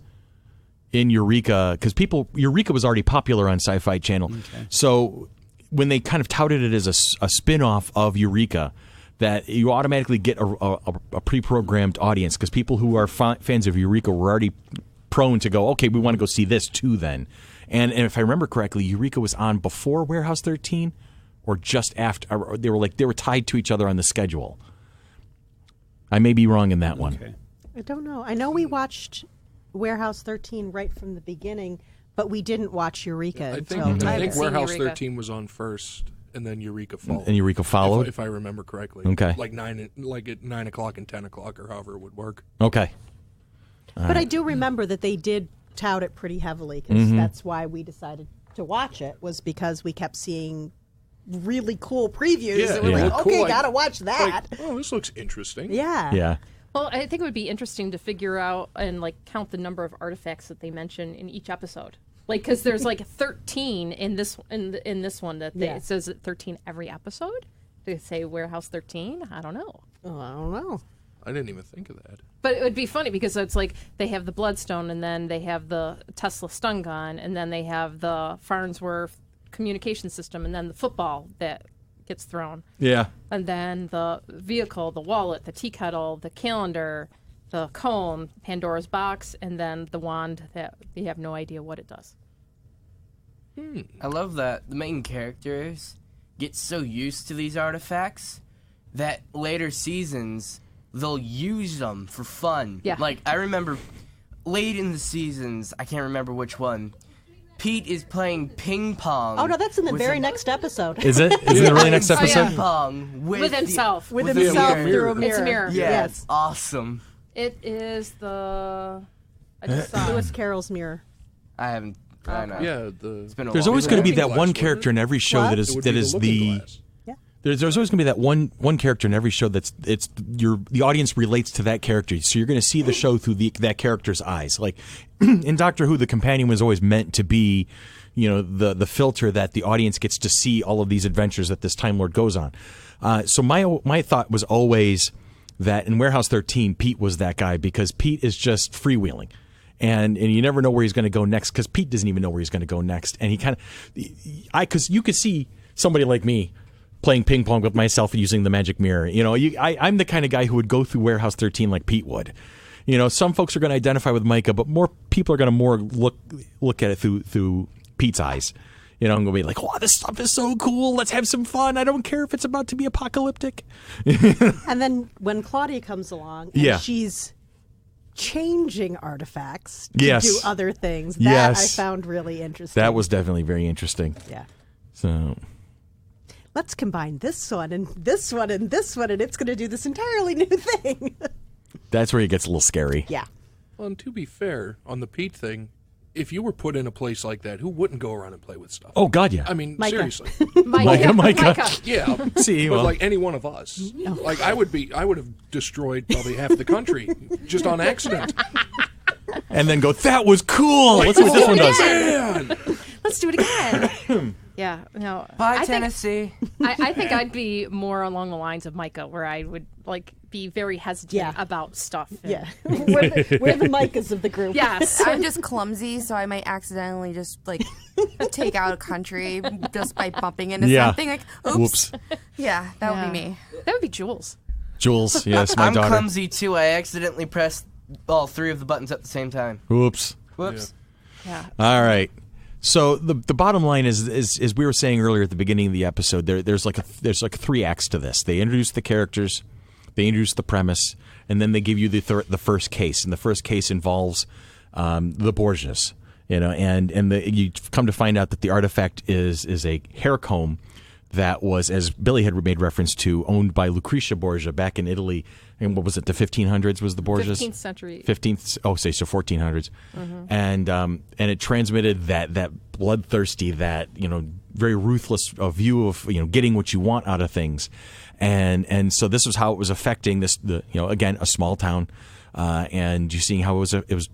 in Eureka because Eureka was already popular on SyFy Channel. Okay. So when they kind of touted it as a spin-off of Eureka, that you automatically get a pre-programmed audience because people who are fans of Eureka were already prone to go, okay, we want to go see this too then. And if I remember correctly, Eureka was on before Warehouse 13 or just after. Or they were tied to each other on the schedule. I may be wrong in that one. Okay. I don't know. I know we watched Warehouse 13 right from the beginning, but we didn't watch Eureka. I think Warehouse 13 was on first, and then Eureka followed. And Eureka followed? If I remember correctly. Okay. Like at 9 o'clock and 10 o'clock or however it would work. Okay. But I do remember that they did tout it pretty heavily because that's why we decided to watch it, was because we kept seeing really cool previews. Yeah, and we're like, okay, cool, gotta watch that. Like, oh, this looks interesting. Yeah. Yeah. Well, I think it would be interesting to figure out and count the number of artifacts that they mention in each episode. Because there's 13 in this one that it says 13 every episode. They say Warehouse 13. I don't know. Oh, I don't know. I didn't even think of that. But it would be funny because it's they have the Bloodstone, and then they have the Tesla stun gun, and then they have the Farnsworth communication system, and then the football that gets thrown. Yeah. And then the vehicle, the wallet, the tea kettle, the calendar, the comb, Pandora's box, and then the wand that you have no idea what it does. I love that the main characters get so used to these artifacts that later seasons they'll use them for fun. Yeah. I remember late in the seasons, I can't remember which one, Pete is playing ping pong. Oh, no, that's in the very next episode. Is it? Is it the really next episode? Ping pong with himself. With himself through a mirror. It's a mirror. Yeah, Yes. it's awesome. It is the... I just saw Lewis Carroll's mirror. I haven't... I know. Yeah, It's been a There's while. always going to be that Looking one glass, character in every show that is the there's always going to be that one character in every show the audience relates to that character, so you're going to see the show through that character's eyes. Like in Doctor Who, the companion was always meant to be, the filter that the audience gets to see all of these adventures that this Time Lord goes on. So my thought was always that in Warehouse 13, Pete was that guy because Pete is just freewheeling. And you never know where he's going to go next because Pete doesn't even know where he's going to go next. And he because you could see somebody like me playing ping pong with myself using the magic mirror. I'm the kind of guy who would go through Warehouse 13 like Pete would. Some folks are going to identify with Micah, but more people are going to look at it through Pete's eyes. I'm going to be like, "Wow, this stuff is so cool. Let's have some fun. I don't care if it's about to be apocalyptic." And then when Claudia comes along, and she's changing artifacts to do other things. That I found really interesting. That was definitely very interesting. Yeah. So let's combine this one and this one and this one, and it's going to do this entirely new thing. That's where it gets a little scary. Yeah. Well, and to be fair, on the Pete thing, if you were put in a place like that, who wouldn't go around and play with stuff? Oh, God, yeah. I mean, Micah. seriously. Micah. Yeah. See, but like any one of us. Like I would have destroyed probably half the country just on accident. And then go, that was cool. Let's see what this one does. Man! Let's do it again. Yeah. No. Bye, Tennessee. I think I'd be more along the lines of Micah, where I would be very hesitant about stuff. Yeah. We're the Micahs of the group. Yes. I'm just clumsy, so I might accidentally just take out a country just by bumping into something. Like, oops. Yeah, that would be me. That would be Jules. Jules, yes, my I'm daughter. clumsy too. I accidentally pressed all three of the buttons at the same time. Whoops. Yeah. All right. So the bottom line is as we were saying earlier at the beginning of the episode, there's like 3 acts to this. They introduce the characters, they introduce the premise, and then they give you the first case. And the first case involves the Borgias, and you come to find out that the artifact is a hair comb that was, as Billy had made reference to, owned by Lucretia Borgia back in Italy. And what was it? The 1500s was the Borgias? 15th century. 1400s. And it transmitted that bloodthirsty, that very ruthless view of getting what you want out of things. And so this was how it was affecting this. Again, a small town, and you're seeing how it was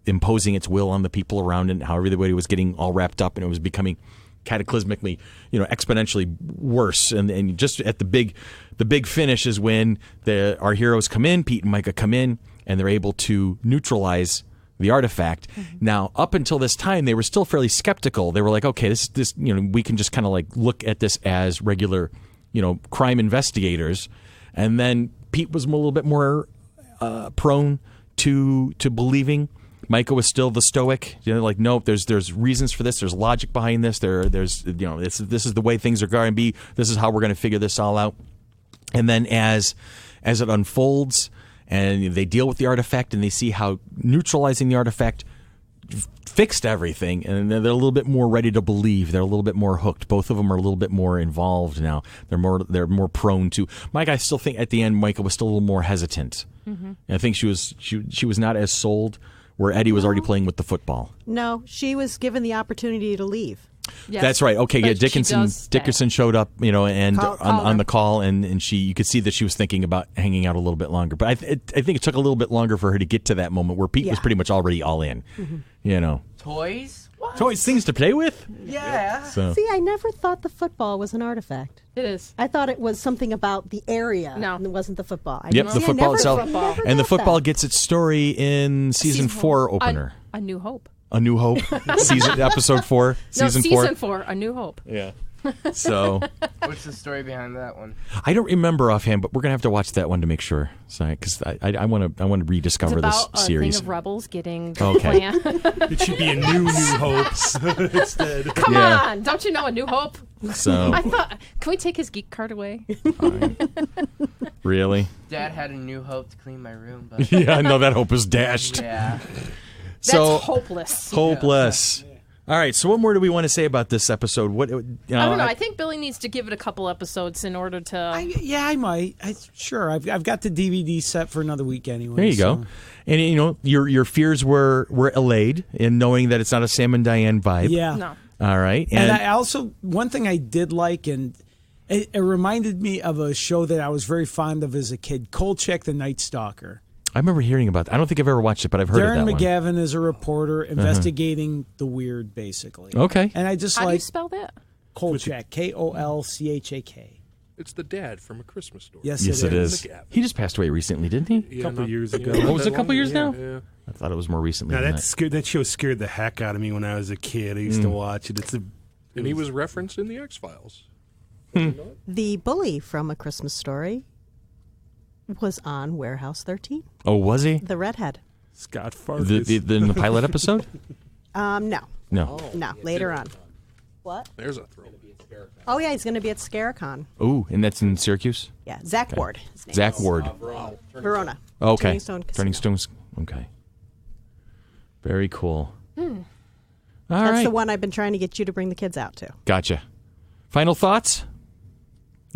imposing its will on the people around it, and how everybody was getting all wrapped up, and it was becoming cataclysmically, exponentially worse. And just at the big finish is when our heroes come in, Pete and Micah come in, and they're able to neutralize the artifact. Now, up until this time, they were still fairly skeptical. They were like, okay, this we can just kind of like look at this as regular, crime investigators. And then Pete was a little bit more prone to believing. Micah was still the stoic, like, nope, there's reasons for this. There's logic behind this. There's this is the way things are going to be. This is how we're going to figure this all out. And then as it unfolds and they deal with the artifact and they see how neutralizing the artifact fixed everything, and they're a little bit more ready to believe. They're a little bit more hooked. Both of them are a little bit more involved now. They're more prone to. Mike, I still think at the end, Micah was still a little more hesitant. And I think she was not as sold. Where Eddie was already playing with the football. No, she was given the opportunity to leave. Yes, that's right. Okay, yeah. But Dickerson showed up, and on the call, and Mm-hmm. you could see that she was thinking about hanging out a little bit longer. But I think it took a little bit longer for her to get to that moment where Pete was pretty much already all in. Toys? What? Toys, things to play with. Yeah. So. See, I never thought the football was an artifact. It is. I thought it was something about the area. No. And it wasn't the football. The football itself. And the football gets its story in season 4 opener. A New Hope. A New Hope. Episode 4. Season 4. A New Hope. Yeah. So. What's the story behind that one? I don't remember offhand, but we're gonna have to watch that one to make sure. Because I want to rediscover this series. It's about a thing of rebels getting okay. It should be a New Hopes instead. Come on! Don't you know A New Hope? So I thought, can we take his geek card away? Really? Dad had a new hope to clean my room, but yeah, no, that hope is dashed. Yeah. That's hopeless. Hopeless. Yeah. All right, so what more do we want to say about this episode? I don't know. I think Billy needs to give it a couple episodes in order to. I might. Sure, I've got the DVD set for another week anyway. There you go. And your fears were allayed in knowing that it's not a Sam and Diane vibe. Yeah. No. All right. And I also, one thing I did like, and it reminded me of a show that I was very fond of as a kid, Kolchak the Night Stalker. I remember hearing about that. I don't think I've ever watched it, but I've heard of that one. Darren McGavin is a reporter investigating the weird, basically. Okay. And I just How do you spell that? Kolchak, Kolchak. It's the dad from A Christmas Story. Yes, it is. He just passed away recently, didn't he? A couple of years ago. Oh, was it a couple years now? Yeah. I thought it was more recently. Now, than that show scared the heck out of me when I was a kid. I used to watch it. And he was referenced in the X-Files. The bully from A Christmas Story was on Warehouse 13. Oh, was he? The redhead. Scott Farkas. In the pilot episode? No. No. No, later on. What? There's a throw. Oh, yeah, he's going to be at Scarecon. Ooh, and that's in Syracuse? Yeah, Zach Ward. His name Zach is. Ward. Verona. Okay. Turning Stones. Okay. Very cool. All That's right. the one I've been trying to get you to bring the kids out to. Gotcha. Final thoughts?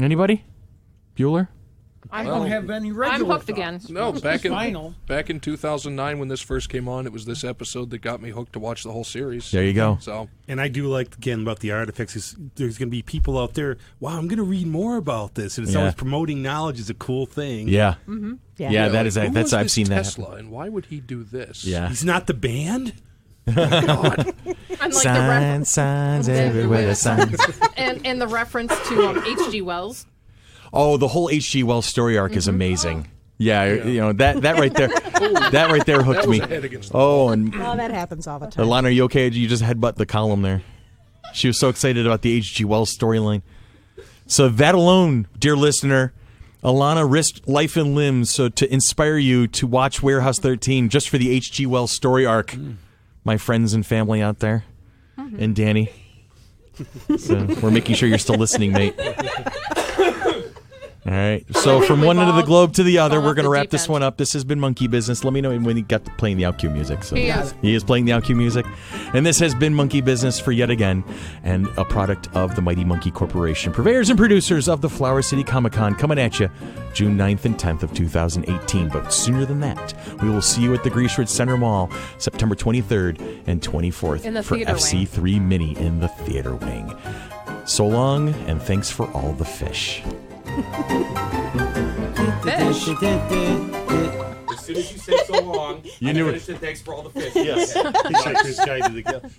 Anybody? Bueller? I don't have any regular I'm hooked thoughts. again. No, back in 2009 when this first came on, it was this episode that got me hooked to watch the whole series. There you go. So, and I do like, again, about the artifacts, is there's going to be people out there, wow, I'm going to read more about this. And it's always promoting knowledge is a cool thing. Yeah. Mm-hmm. Yeah, that is. who That's was I've this seen that. Tesla, and why would he do this? Yeah. He's not the band? I'm like signs everywhere. The signs. and the reference to H.G. Wells. Oh, the whole H.G. Wells story arc is amazing. Yeah, that right there, that right there hooked me. And that happens all the time. Alana, are you okay? You just headbutt the column there. She was so excited about the H.G. Wells storyline. So that alone, dear listener, Alana risked life and limbs to inspire you to watch Warehouse 13 just for the H.G. Wells story arc. My friends and family out there, and Danny. So we're making sure you're still listening, mate. All right. So from one end of the globe to the other, Fall we're off going to the wrap deep this end. one up. This has been Monkey Business. Let me know when he got to playing the outcue music. So He is. He is playing the outcue music. And this has been Monkey Business for yet again, and a product of the Mighty Monkey Corporation, purveyors and producers of the Flower City Comic-Con, coming at you June 9th and 10th of 2018. But sooner than that, we will see you at the Greenwood Center Mall September 23rd and 24th In the for theater FC3 Mini in the theater wing. So long, and thanks for all the fish. Fish. As soon as you said so long, You knew it. Thanks for all the fish. Yes. Hitchhiker's Guide to the